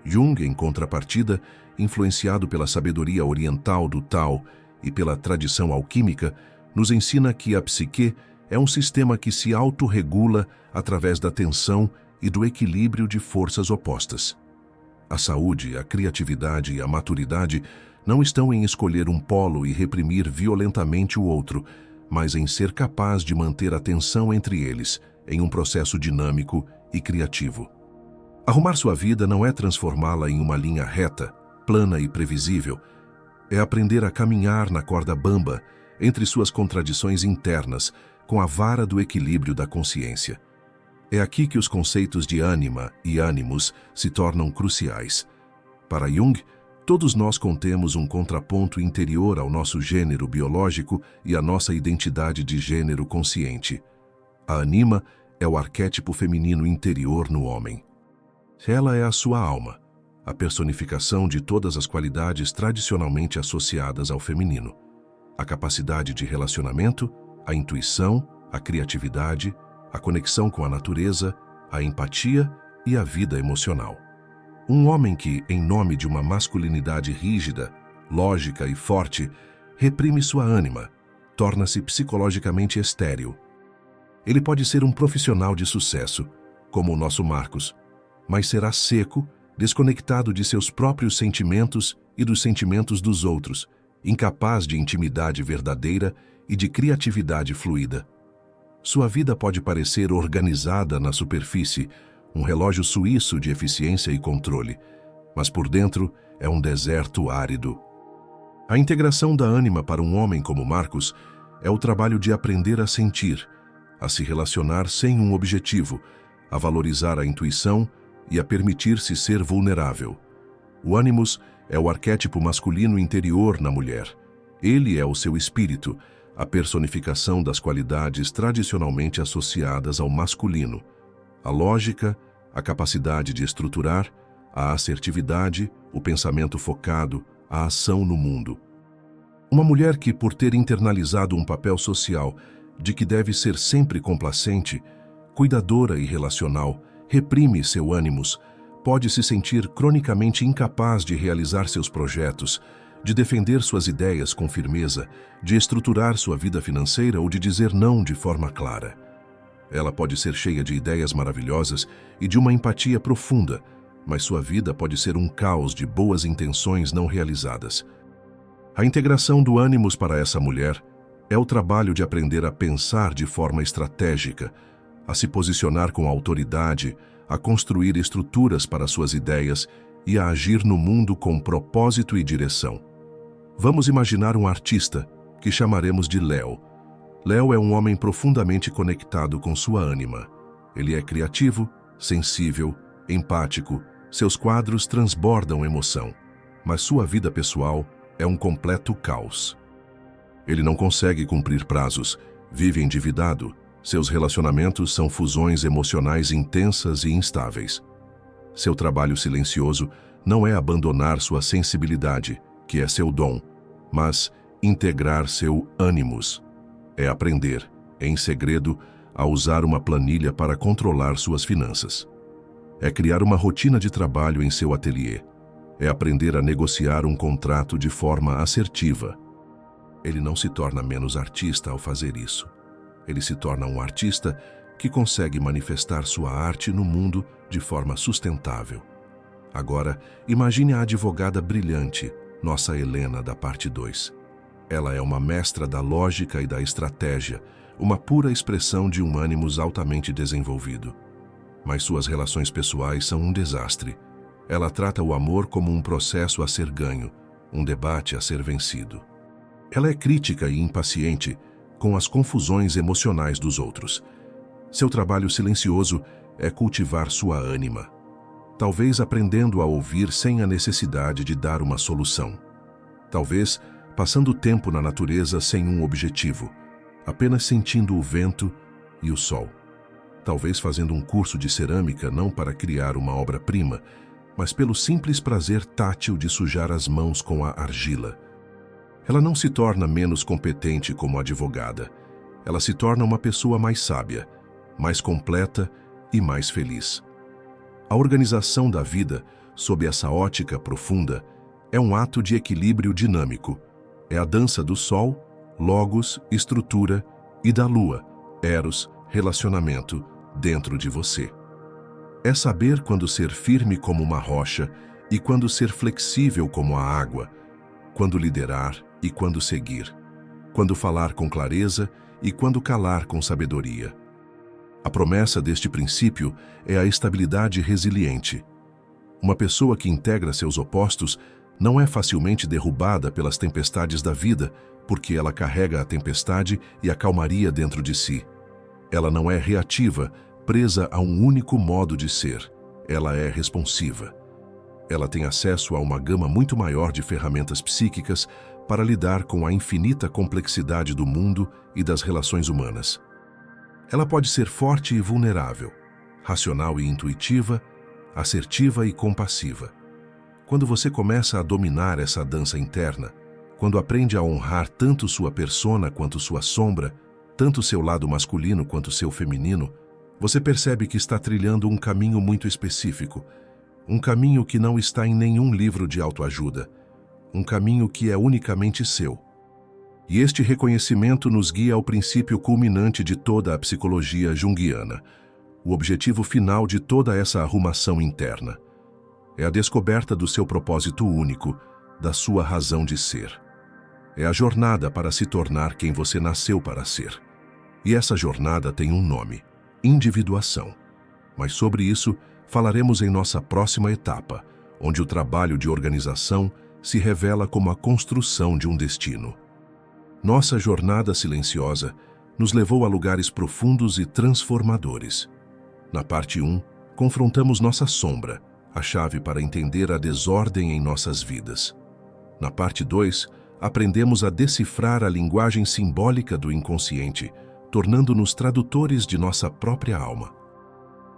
Jung, em contrapartida, influenciado pela sabedoria oriental do Tao e pela tradição alquímica, nos ensina que a psique é um sistema que se autorregula através da tensão e do equilíbrio de forças opostas. A saúde, a criatividade e a maturidade não estão em escolher um polo e reprimir violentamente o outro, mas em ser capaz de manter a tensão entre eles, em um processo dinâmico e criativo. Arrumar sua vida não é transformá-la em uma linha reta, plana e previsível. É aprender a caminhar na corda bamba entre suas contradições internas, com a vara do equilíbrio da consciência. É aqui que os conceitos de ânima e ânimos se tornam cruciais. Para Jung, todos nós contemos um contraponto interior ao nosso gênero biológico e à nossa identidade de gênero consciente. A anima é o arquétipo feminino interior no homem. Ela é a sua alma, a personificação de todas as qualidades tradicionalmente associadas ao feminino. A capacidade de relacionamento, a intuição, a criatividade, a conexão com a natureza, a empatia e a vida emocional. Um homem que, em nome de uma masculinidade rígida, lógica e forte, reprime sua ânima, torna-se psicologicamente estéril. Ele pode ser um profissional de sucesso, como o nosso Marcos, mas será seco, desconectado de seus próprios sentimentos e dos sentimentos dos outros, incapaz de intimidade verdadeira e de criatividade fluida. Sua vida pode parecer organizada na superfície, um relógio suíço de eficiência e controle, mas por dentro é um deserto árido. A integração da ânima para um homem como Marcos é o trabalho de aprender a sentir, a se relacionar sem um objetivo, a valorizar a intuição e a permitir-se ser vulnerável. O ânimos é o arquétipo masculino interior na mulher. Ele é o seu espírito, a personificação das qualidades tradicionalmente associadas ao masculino. A lógica, a capacidade de estruturar, a assertividade, o pensamento focado, a ação no mundo. Uma mulher que, por ter internalizado um papel social de que deve ser sempre complacente, cuidadora e relacional, reprime seu ânimos, pode se sentir cronicamente incapaz de realizar seus projetos, de defender suas ideias com firmeza, de estruturar sua vida financeira ou de dizer não de forma clara. Ela pode ser cheia de ideias maravilhosas e de uma empatia profunda, mas sua vida pode ser um caos de boas intenções não realizadas. A integração do ânimos para essa mulher é o trabalho de aprender a pensar de forma estratégica, a se posicionar com autoridade, a construir estruturas para suas ideias e a agir no mundo com propósito e direção. Vamos imaginar um artista, que chamaremos de Léo. Léo é um homem profundamente conectado com sua ânima. Ele é criativo, sensível, empático, seus quadros transbordam emoção, mas sua vida pessoal é um completo caos. Ele não consegue cumprir prazos, vive endividado, seus relacionamentos são fusões emocionais intensas e instáveis. Seu trabalho silencioso não é abandonar sua sensibilidade, que é seu dom, mas integrar seu ânimos. É aprender, em segredo, a usar uma planilha para controlar suas finanças. É criar uma rotina de trabalho em seu ateliê. É aprender a negociar um contrato de forma assertiva. Ele não se torna menos artista ao fazer isso. Ele se torna um artista que consegue manifestar sua arte no mundo de forma sustentável. Agora, imagine a advogada brilhante, nossa Helena da parte 2. Ela é uma mestra da lógica e da estratégia, uma pura expressão de um ânimos altamente desenvolvido. Mas suas relações pessoais são um desastre. Ela trata o amor como um processo a ser ganho, um debate a ser vencido. Ela é crítica e impaciente com as confusões emocionais dos outros. Seu trabalho silencioso é cultivar sua ânima, talvez aprendendo a ouvir sem a necessidade de dar uma solução. Talvez passando tempo na natureza sem um objetivo, apenas sentindo o vento e o sol. Talvez fazendo um curso de cerâmica não para criar uma obra-prima, mas pelo simples prazer tátil de sujar as mãos com a argila. Ela não se torna menos competente como advogada. Ela se torna uma pessoa mais sábia, mais completa e mais feliz. A organização da vida, sob essa ótica profunda, é um ato de equilíbrio dinâmico. É a dança do sol, logos, estrutura, e da lua, eros, relacionamento, dentro de você. É saber quando ser firme como uma rocha e quando ser flexível como a água, quando liderar e quando seguir, quando falar com clareza e quando calar com sabedoria. A promessa deste princípio é a estabilidade resiliente. Uma pessoa que integra seus opostos não é facilmente derrubada pelas tempestades da vida, porque ela carrega a tempestade e a calmaria dentro de si. Ela não é reativa, presa a um único modo de ser. Ela é responsiva. Ela tem acesso a uma gama muito maior de ferramentas psíquicas para lidar com a infinita complexidade do mundo e das relações humanas. Ela pode ser forte e vulnerável, racional e intuitiva, assertiva e compassiva. Quando você começa a dominar essa dança interna, quando aprende a honrar tanto sua persona quanto sua sombra, tanto seu lado masculino quanto seu feminino, você percebe que está trilhando um caminho muito específico, um caminho que não está em nenhum livro de autoajuda, um caminho que é unicamente seu. E este reconhecimento nos guia ao princípio culminante de toda a psicologia junguiana, o objetivo final de toda essa arrumação interna. É a descoberta do seu propósito único, da sua razão de ser. É a jornada para se tornar quem você nasceu para ser. E essa jornada tem um nome: individuação. Mas sobre isso falaremos em nossa próxima etapa, onde o trabalho de organização se revela como a construção de um destino. Nossa jornada silenciosa nos levou a lugares profundos e transformadores. Na parte 1, confrontamos nossa sombra, a chave para entender a desordem em nossas vidas. Na parte 2, aprendemos a decifrar a linguagem simbólica do inconsciente, tornando-nos tradutores de nossa própria alma.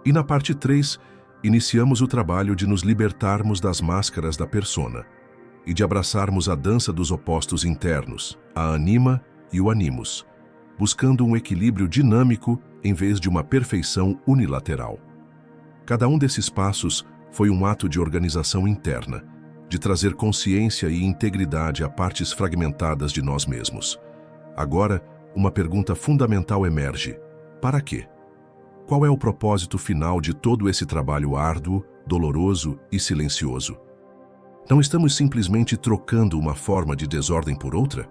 E na parte 3, iniciamos o trabalho de nos libertarmos das máscaras da persona e de abraçarmos a dança dos opostos internos, a anima e o animus, buscando um equilíbrio dinâmico em vez de uma perfeição unilateral. Cada um desses passos foi um ato de organização interna, de trazer consciência e integridade a partes fragmentadas de nós mesmos. Agora, uma pergunta fundamental emerge: para quê? Qual é o propósito final de todo esse trabalho árduo, doloroso e silencioso? Não estamos simplesmente trocando uma forma de desordem por outra?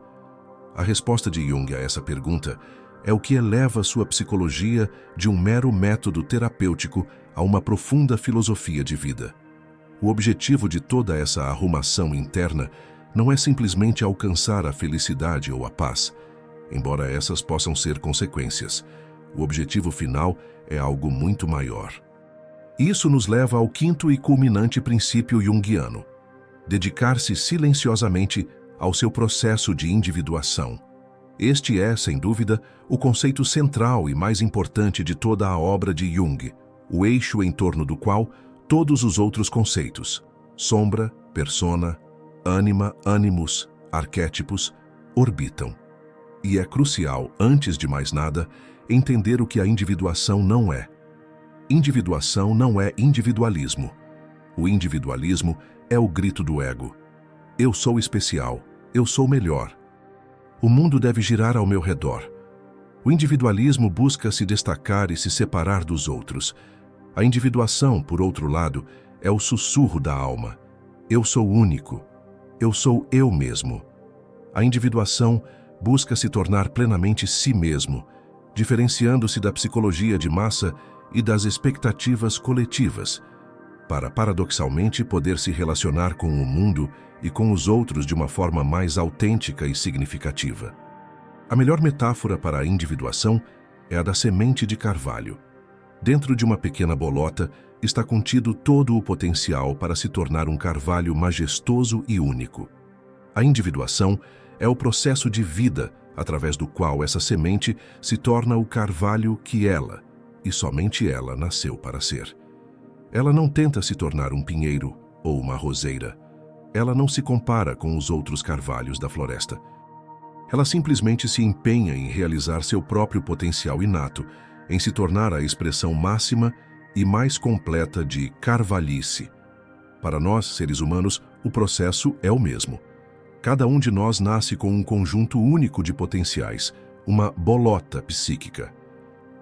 A resposta de Jung a essa pergunta é o que eleva sua psicologia de um mero método terapêutico a uma profunda filosofia de vida. O objetivo de toda essa arrumação interna não é simplesmente alcançar a felicidade ou a paz, embora essas possam ser consequências. O objetivo final é algo muito maior. Isso nos leva ao quinto e culminante princípio junguiano: dedicar-se silenciosamente ao seu processo de individuação. Este é, sem dúvida, o conceito central e mais importante de toda a obra de Jung, o eixo em torno do qual todos os outros conceitos, sombra, persona, ânima, animus, arquétipos, orbitam. E é crucial, antes de mais nada, entender o que a individuação não é. Individuação não é individualismo. O individualismo é o grito do ego. Eu sou especial, eu sou melhor. O mundo deve girar ao meu redor. O individualismo busca se destacar e se separar dos outros. A individuação, por outro lado, é o sussurro da alma. Eu sou único. Eu sou eu mesmo. A individuação busca se tornar plenamente si mesmo, diferenciando-se da psicologia de massa e das expectativas coletivas. para, paradoxalmente, poder se relacionar com o mundo e com os outros de uma forma mais autêntica e significativa. A melhor metáfora para a individuação é a da semente de carvalho. Dentro de uma pequena bolota está contido todo o potencial para se tornar um carvalho majestoso e único. A individuação é o processo de vida através do qual essa semente se torna o carvalho que ela, e somente ela, nasceu para ser. Ela não tenta se tornar um pinheiro ou uma roseira. Ela não se compara com os outros carvalhos da floresta. Ela simplesmente se empenha em realizar seu próprio potencial inato, em se tornar a expressão máxima e mais completa de carvalhice. Para nós, seres humanos, o processo é o mesmo. Cada um de nós nasce com um conjunto único de potenciais, uma bolota psíquica.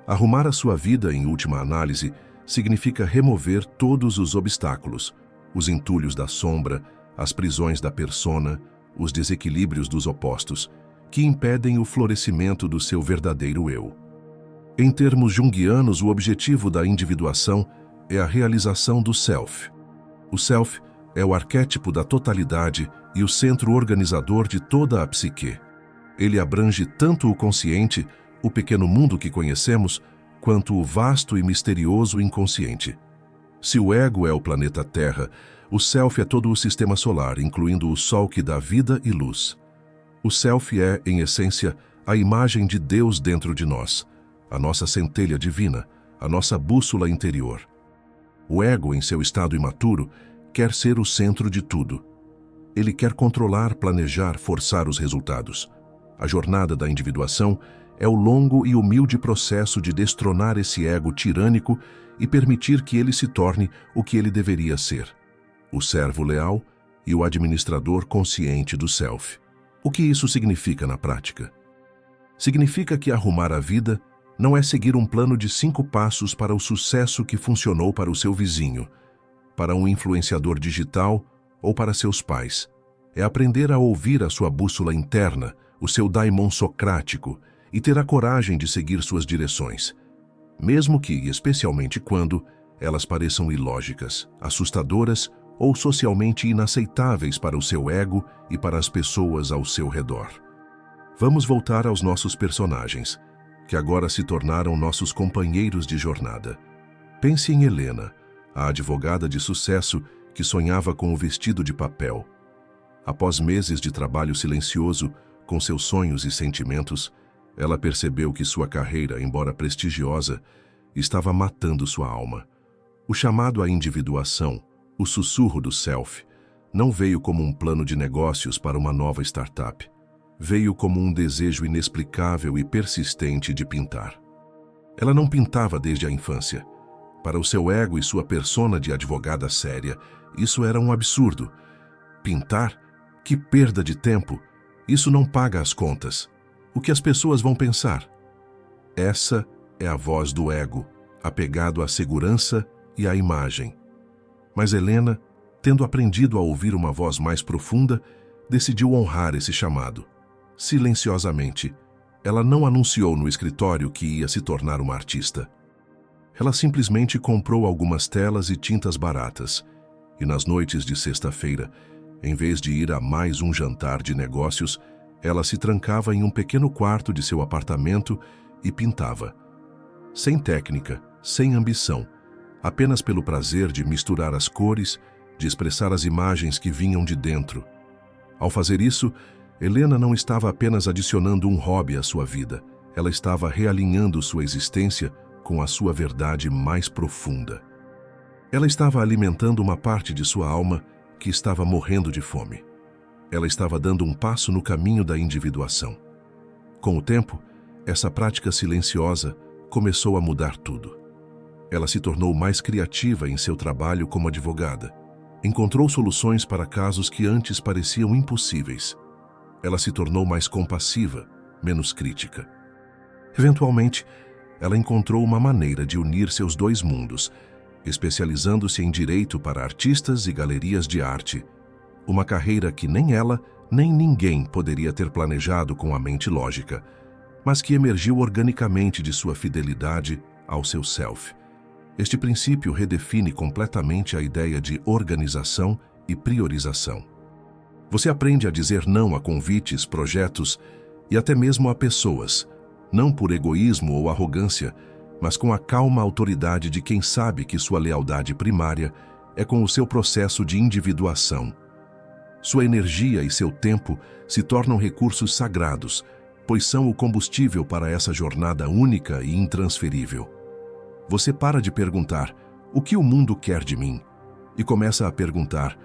Arrumar a sua vida, em última análise, significa remover todos os obstáculos, os entulhos da sombra, as prisões da persona, os desequilíbrios dos opostos, que impedem o florescimento do seu verdadeiro eu. Em termos junguianos, o objetivo da individuação é a realização do self. O self é o arquétipo da totalidade e o centro organizador de toda a psique. Ele abrange tanto o consciente, o pequeno mundo que conhecemos, quanto o vasto e misterioso inconsciente. Se o ego é o planeta Terra, o self é todo o sistema solar, incluindo o Sol que dá vida e luz. O self é, em essência, a imagem de Deus dentro de nós, a nossa centelha divina, a nossa bússola interior. O ego, em seu estado imaturo, quer ser o centro de tudo. Ele quer controlar, planejar, forçar os resultados. A jornada da individuação é o longo e humilde processo de destronar esse ego tirânico e permitir que ele se torne o que ele deveria ser: o servo leal e o administrador consciente do self. O que isso significa na prática? Significa que arrumar a vida não é seguir um plano de 5 passos para o sucesso que funcionou para o seu vizinho, para um influenciador digital ou para seus pais. É aprender a ouvir a sua bússola interna, o seu daimon socrático, e ter a coragem de seguir suas direções, mesmo que, e especialmente quando, elas pareçam ilógicas, assustadoras ou socialmente inaceitáveis para o seu ego e para as pessoas ao seu redor. Vamos voltar aos nossos personagens, que agora se tornaram nossos companheiros de jornada. Pense em Helena, a advogada de sucesso que sonhava com o vestido de papel. Após meses de trabalho silencioso, com seus sonhos e sentimentos, ela percebeu que sua carreira, embora prestigiosa, estava matando sua alma. O chamado à individuação, o sussurro do self, não veio como um plano de negócios para uma nova startup. Veio como um desejo inexplicável e persistente de pintar. Ela não pintava desde a infância. Para o seu ego e sua persona de advogada séria, isso era um absurdo. Pintar? Que perda de tempo! Isso não paga as contas. O que as pessoas vão pensar? Essa é a voz do ego, apegado à segurança e à imagem. Mas Helena, tendo aprendido a ouvir uma voz mais profunda, decidiu honrar esse chamado. Silenciosamente, ela não anunciou no escritório que ia se tornar uma artista. Ela simplesmente comprou algumas telas e tintas baratas, e nas noites de sexta-feira, em vez de ir a mais um jantar de negócios, ela se trancava em um pequeno quarto de seu apartamento e pintava. Sem técnica, sem ambição, apenas pelo prazer de misturar as cores, de expressar as imagens que vinham de dentro. Ao fazer isso, Helena não estava apenas adicionando um hobby à sua vida, ela estava realinhando sua existência com a sua verdade mais profunda. Ela estava alimentando uma parte de sua alma que estava morrendo de fome. Ela estava dando um passo no caminho da individuação. Com o tempo, essa prática silenciosa começou a mudar tudo. Ela se tornou mais criativa em seu trabalho como advogada. Encontrou soluções para casos que antes pareciam impossíveis. Ela se tornou mais compassiva, menos crítica. Eventualmente, ela encontrou uma maneira de unir seus dois mundos, especializando-se em direito para artistas e galerias de arte, uma carreira que nem ela, nem ninguém poderia ter planejado com a mente lógica, mas que emergiu organicamente de sua fidelidade ao seu self. Este princípio redefine completamente a ideia de organização e priorização. Você aprende a dizer não a convites, projetos e até mesmo a pessoas, não por egoísmo ou arrogância, mas com a calma autoridade de quem sabe que sua lealdade primária é com o seu processo de individuação. Sua energia e seu tempo se tornam recursos sagrados, pois são o combustível para essa jornada única e intransferível. Você para de perguntar, o que o mundo quer de mim? E começa a perguntar,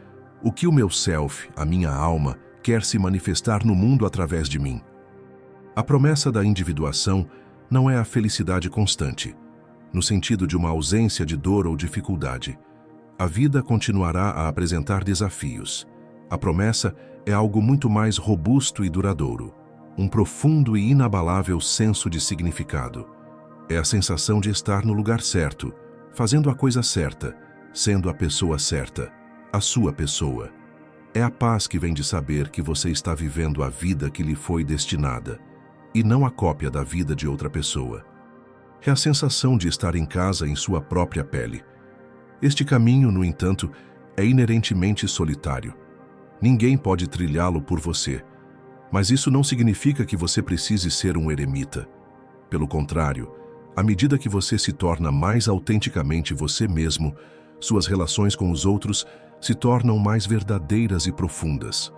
o que o meu self, a minha alma, quer se manifestar no mundo através de mim? A promessa da individuação não é a felicidade constante, no sentido de uma ausência de dor ou dificuldade. A vida continuará a apresentar desafios. A promessa é algo muito mais robusto e duradouro, um profundo e inabalável senso de significado. É a sensação de estar no lugar certo, fazendo a coisa certa, sendo a pessoa certa, a sua pessoa. É a paz que vem de saber que você está vivendo a vida que lhe foi destinada, e não a cópia da vida de outra pessoa. É a sensação de estar em casa em sua própria pele. Este caminho, no entanto, é inerentemente solitário. Ninguém pode trilhá-lo por você, mas isso não significa que você precise ser um eremita. Pelo contrário, à medida que você se torna mais autenticamente você mesmo, suas relações com os outros se tornam mais verdadeiras e profundas.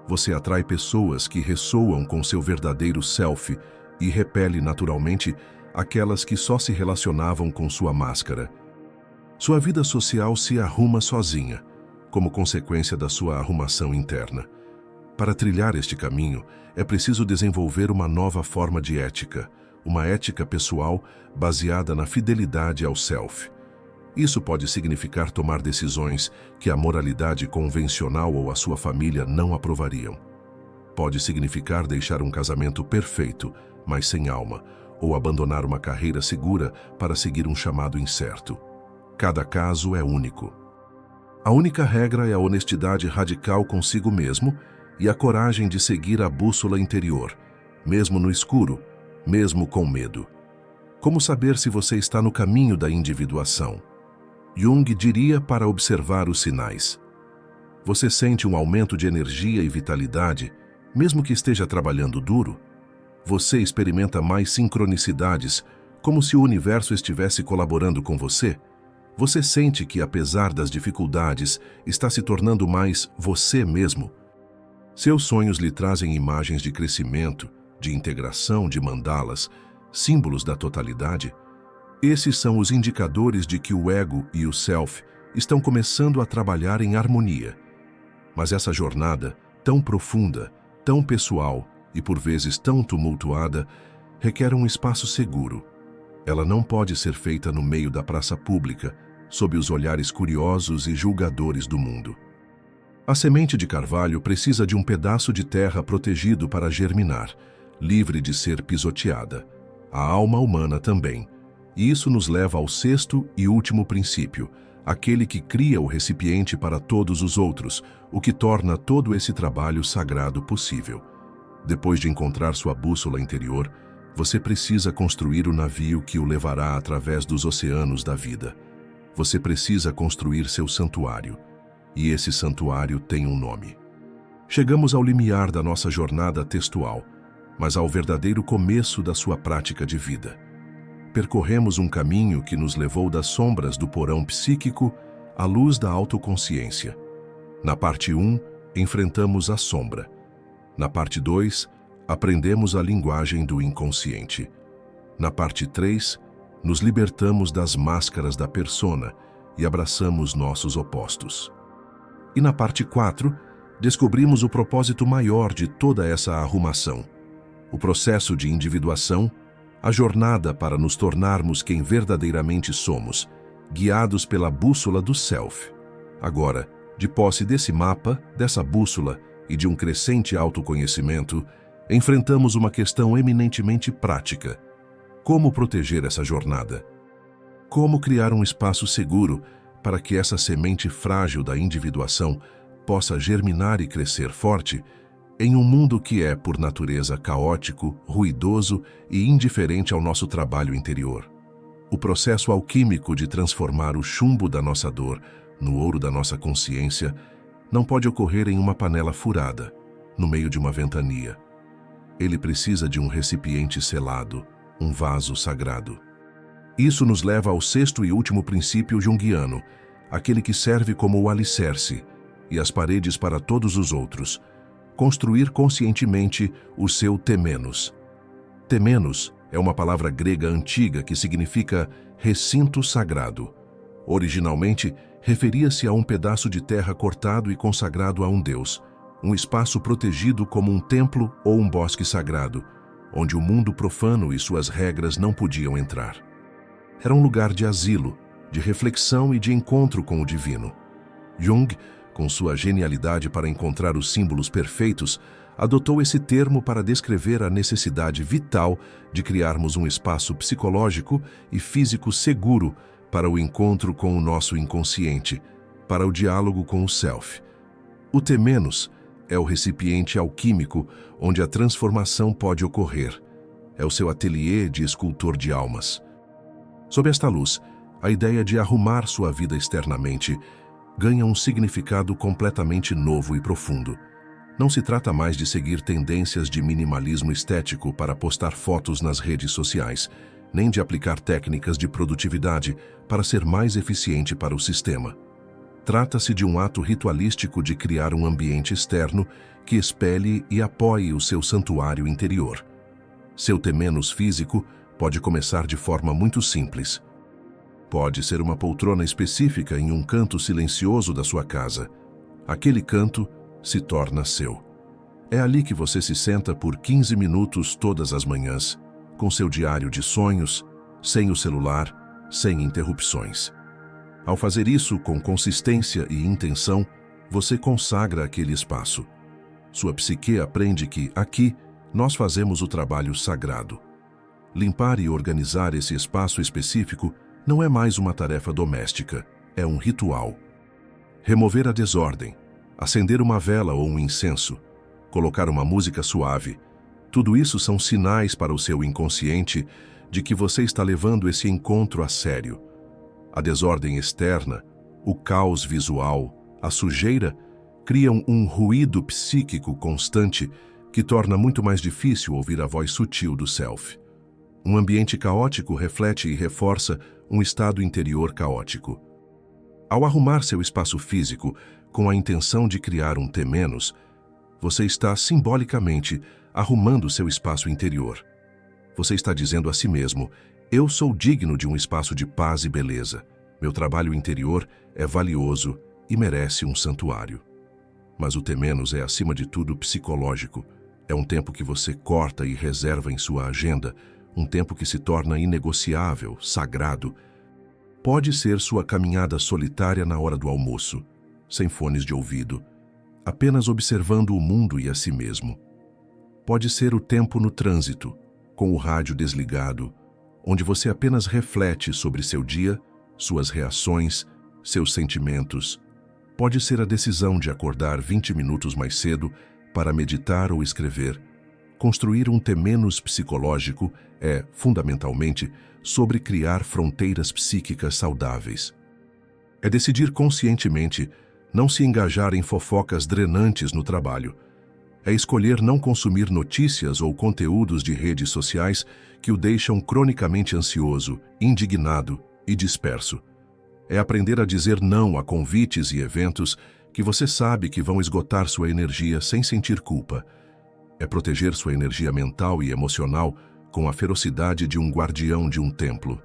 Você atrai pessoas que ressoam com seu verdadeiro self e repele naturalmente aquelas que só se relacionavam com sua máscara. Sua vida social se arruma sozinha, como consequência da sua arrumação interna. Para trilhar este caminho, é preciso desenvolver uma nova forma de ética, uma ética pessoal baseada na fidelidade ao self. Isso pode significar tomar decisões que a moralidade convencional ou a sua família não aprovariam. Pode significar deixar um casamento perfeito, mas sem alma, ou abandonar uma carreira segura para seguir um chamado incerto. Cada caso é único. A única regra é a honestidade radical consigo mesmo e a coragem de seguir a bússola interior, mesmo no escuro, mesmo com medo. Como saber se você está no caminho da individuação? Jung diria para observar os sinais. Você sente um aumento de energia e vitalidade, mesmo que esteja trabalhando duro? Você experimenta mais sincronicidades, como se o universo estivesse colaborando com você? Você sente que, apesar das dificuldades, está se tornando mais você mesmo? Seus sonhos lhe trazem imagens de crescimento, de integração, de mandalas, símbolos da totalidade? Esses são os indicadores de que o ego e o self estão começando a trabalhar em harmonia. Mas essa jornada, tão profunda, tão pessoal e por vezes tão tumultuada, requer um espaço seguro. Ela não pode ser feita no meio da praça pública, sob os olhares curiosos e julgadores do mundo. A semente de carvalho precisa de um pedaço de terra protegido para germinar, livre de ser pisoteada. A alma humana também. E isso nos leva ao sexto e último princípio, aquele que cria o recipiente para todos os outros, o que torna todo esse trabalho sagrado possível. Depois de encontrar sua bússola interior, você precisa construir o navio que o levará através dos oceanos da vida. Você precisa construir seu santuário, e esse santuário tem um nome. Chegamos ao limiar da nossa jornada textual, mas ao verdadeiro começo da sua prática de vida. Percorremos um caminho que nos levou das sombras do porão psíquico à luz da autoconsciência. Na parte 1, enfrentamos a sombra. Na parte 2, aprendemos a linguagem do inconsciente. Na parte 3, nos libertamos das máscaras da persona e abraçamos nossos opostos. E na parte 4, descobrimos o propósito maior de toda essa arrumação. O processo de individuação, a jornada para nos tornarmos quem verdadeiramente somos, guiados pela bússola do self. Agora, de posse desse mapa, dessa bússola e de um crescente autoconhecimento, enfrentamos uma questão eminentemente prática. Como proteger essa jornada? Como criar um espaço seguro para que essa semente frágil da individuação possa germinar e crescer forte em um mundo que é, por natureza, caótico, ruidoso e indiferente ao nosso trabalho interior? O processo alquímico de transformar o chumbo da nossa dor no ouro da nossa consciência não pode ocorrer em uma panela furada, no meio de uma ventania. Ele precisa de um recipiente selado, um vaso sagrado. Isso nos leva ao sexto e último princípio junguiano, aquele que serve como o alicerce e as paredes para todos os outros: construir conscientemente o seu temenos. Temenos é uma palavra grega antiga que significa recinto sagrado. Originalmente, referia-se a um pedaço de terra cortado e consagrado a um deus, um espaço protegido como um templo ou um bosque sagrado, onde o mundo profano e suas regras não podiam entrar. Era um lugar de asilo, de reflexão e de encontro com o divino. Jung, com sua genialidade para encontrar os símbolos perfeitos, adotou esse termo para descrever a necessidade vital de criarmos um espaço psicológico e físico seguro para o encontro com o nosso inconsciente, para o diálogo com o self. O temenos é o recipiente alquímico onde a transformação pode ocorrer. É o seu ateliê de escultor de almas. Sob esta luz, a ideia de arrumar sua vida externamente ganha um significado completamente novo e profundo. Não se trata mais de seguir tendências de minimalismo estético para postar fotos nas redes sociais, nem de aplicar técnicas de produtividade para ser mais eficiente para o sistema. Trata-se de um ato ritualístico de criar um ambiente externo que espelhe e apoie o seu santuário interior. Seu temenos físico pode começar de forma muito simples. Pode ser uma poltrona específica em um canto silencioso da sua casa. Aquele canto se torna seu. É ali que você se senta por 15 minutos todas as manhãs, com seu diário de sonhos, sem o celular, sem interrupções. Ao fazer isso com consistência e intenção, você consagra aquele espaço. Sua psique aprende que, aqui, nós fazemos o trabalho sagrado. Limpar e organizar esse espaço específico não é mais uma tarefa doméstica, é um ritual. Remover a desordem, acender uma vela ou um incenso, colocar uma música suave, tudo isso são sinais para o seu inconsciente de que você está levando esse encontro a sério. A desordem externa, o caos visual, a sujeira, criam um ruído psíquico constante que torna muito mais difícil ouvir a voz sutil do self. Um ambiente caótico reflete e reforça um estado interior caótico. Ao arrumar seu espaço físico com a intenção de criar um temenos, você está simbolicamente arrumando seu espaço interior. Você está dizendo a si mesmo: eu sou digno de um espaço de paz e beleza. Meu trabalho interior é valioso e merece um santuário. Mas o temenos é, acima de tudo, psicológico. É um tempo que você corta e reserva em sua agenda, um tempo que se torna inegociável, sagrado. Pode ser sua caminhada solitária na hora do almoço, sem fones de ouvido, apenas observando o mundo e a si mesmo. Pode ser o tempo no trânsito, com o rádio desligado, onde você apenas reflete sobre seu dia, suas reações, seus sentimentos. Pode ser a decisão de acordar 20 minutos mais cedo para meditar ou escrever. Construir um temenos psicológico é, fundamentalmente, sobre criar fronteiras psíquicas saudáveis. É decidir conscientemente não se engajar em fofocas drenantes no trabalho. É escolher não consumir notícias ou conteúdos de redes sociais que o deixam cronicamente ansioso, indignado e disperso. É aprender a dizer não a convites e eventos que você sabe que vão esgotar sua energia sem sentir culpa. É proteger sua energia mental e emocional com a ferocidade de um guardião de um templo.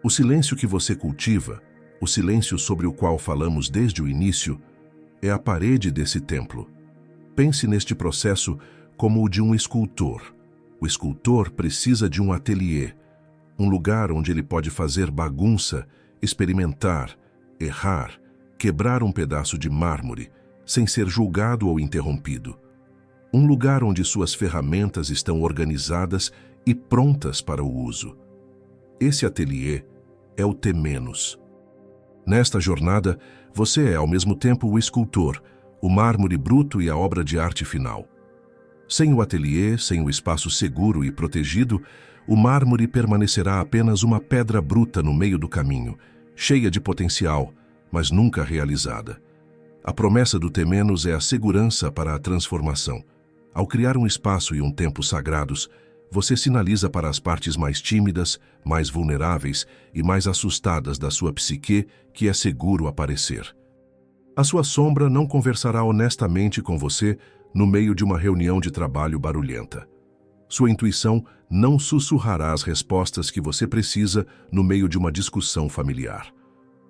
O silêncio que você cultiva, o silêncio sobre o qual falamos desde o início, é a parede desse templo. Pense neste processo como o de um escultor. O escultor precisa de um ateliê, um lugar onde ele pode fazer bagunça, experimentar, errar, quebrar um pedaço de mármore, sem ser julgado ou interrompido. Um lugar onde suas ferramentas estão organizadas e prontas para o uso. Esse ateliê é o temenos. Nesta jornada, você é ao mesmo tempo o escultor, o mármore bruto e a obra de arte final. Sem o ateliê, sem o espaço seguro e protegido, o mármore permanecerá apenas uma pedra bruta no meio do caminho, cheia de potencial, mas nunca realizada. A promessa do Temenos é a segurança para a transformação. Ao criar um espaço e um tempo sagrados, você sinaliza para as partes mais tímidas, mais vulneráveis e mais assustadas da sua psique que é seguro aparecer. A sua sombra não conversará honestamente com você no meio de uma reunião de trabalho barulhenta. Sua intuição não sussurrará as respostas que você precisa no meio de uma discussão familiar.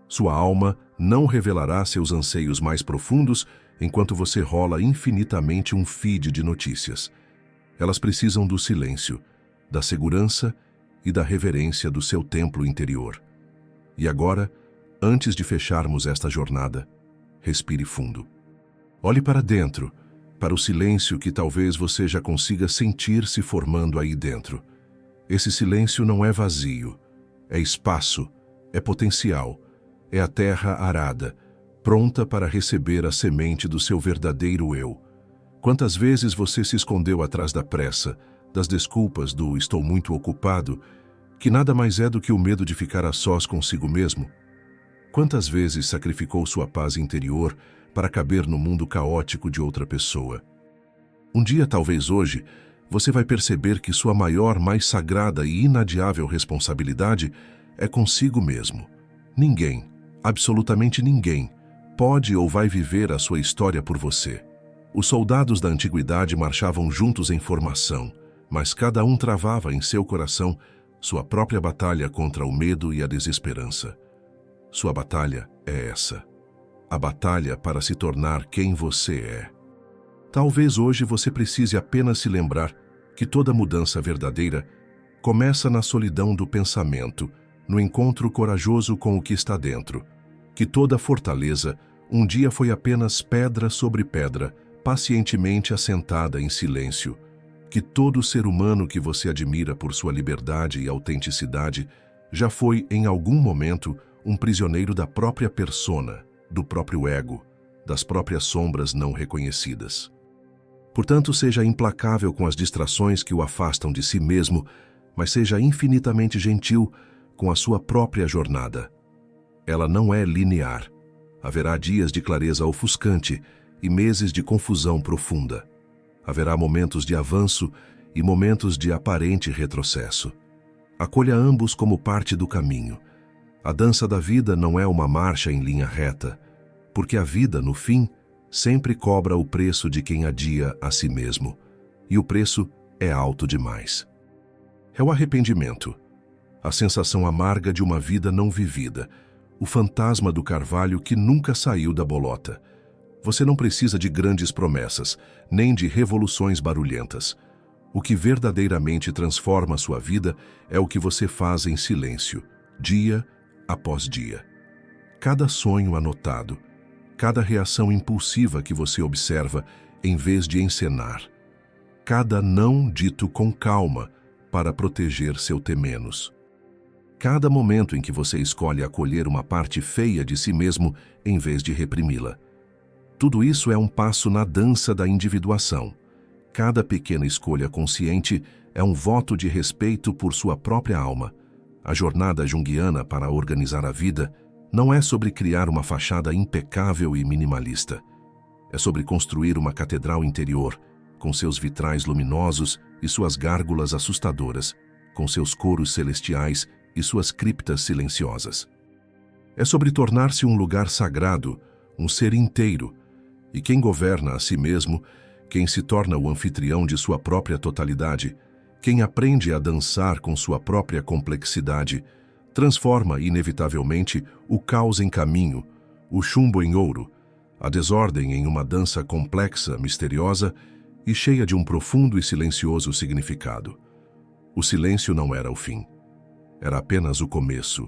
Sua alma não revelará seus anseios mais profundos enquanto você rola infinitamente um feed de notícias. Elas precisam do silêncio, da segurança e da reverência do seu templo interior. E agora, antes de fecharmos esta jornada, respire fundo. Olhe para dentro, para o silêncio que talvez você já consiga sentir se formando aí dentro. Esse silêncio não é vazio, é espaço, é potencial, é a terra arada, pronta para receber a semente do seu verdadeiro eu. Quantas vezes você se escondeu atrás da pressa, das desculpas do "estou muito ocupado", que nada mais é do que o medo de ficar a sós consigo mesmo? Quantas vezes sacrificou sua paz interior para caber no mundo caótico de outra pessoa? Um dia, talvez hoje, você vai perceber que sua maior, mais sagrada e inadiável responsabilidade é consigo mesmo. Ninguém, absolutamente ninguém, pode ou vai viver a sua história por você. Os soldados da antiguidade marchavam juntos em formação, mas cada um travava em seu coração sua própria batalha contra o medo e a desesperança. Sua batalha é essa: a batalha para se tornar quem você é. Talvez hoje você precise apenas se lembrar que toda mudança verdadeira começa na solidão do pensamento, no encontro corajoso com o que está dentro, que toda fortaleza um dia foi apenas pedra sobre pedra, pacientemente assentada em silêncio, que todo ser humano que você admira por sua liberdade e autenticidade já foi, em algum momento, um prisioneiro da própria persona, do próprio ego, das próprias sombras não reconhecidas. Portanto, seja implacável com as distrações que o afastam de si mesmo, mas seja infinitamente gentil com a sua própria jornada. Ela não é linear. Haverá dias de clareza ofuscante e meses de confusão profunda. Haverá momentos de avanço e momentos de aparente retrocesso. Acolha ambos como parte do caminho. A dança da vida não é uma marcha em linha reta, porque a vida, no fim, sempre cobra o preço de quem adia a si mesmo, e o preço é alto demais. É o arrependimento, a sensação amarga de uma vida não vivida, o fantasma do carvalho que nunca saiu da bolota. Você não precisa de grandes promessas, nem de revoluções barulhentas. O que verdadeiramente transforma sua vida é o que você faz em silêncio, dia após dia. Cada sonho anotado, cada reação impulsiva que você observa em vez de encenar, cada não dito com calma para proteger seu Temenos. Cada momento em que você escolhe acolher uma parte feia de si mesmo em vez de reprimi-la. Tudo isso é um passo na dança da individuação. Cada pequena escolha consciente é um voto de respeito por sua própria alma. A jornada junguiana para organizar a vida não é sobre criar uma fachada impecável e minimalista. É sobre construir uma catedral interior, com seus vitrais luminosos e suas gárgulas assustadoras, com seus coros celestiais e suas criptas silenciosas. É sobre tornar-se um lugar sagrado, um ser inteiro, e quem governa a si mesmo, quem se torna o anfitrião de sua própria totalidade, quem aprende a dançar com sua própria complexidade, transforma inevitavelmente o caos em caminho, o chumbo em ouro, a desordem em uma dança complexa, misteriosa e cheia de um profundo e silencioso significado. O silêncio não era o fim. Era apenas o começo,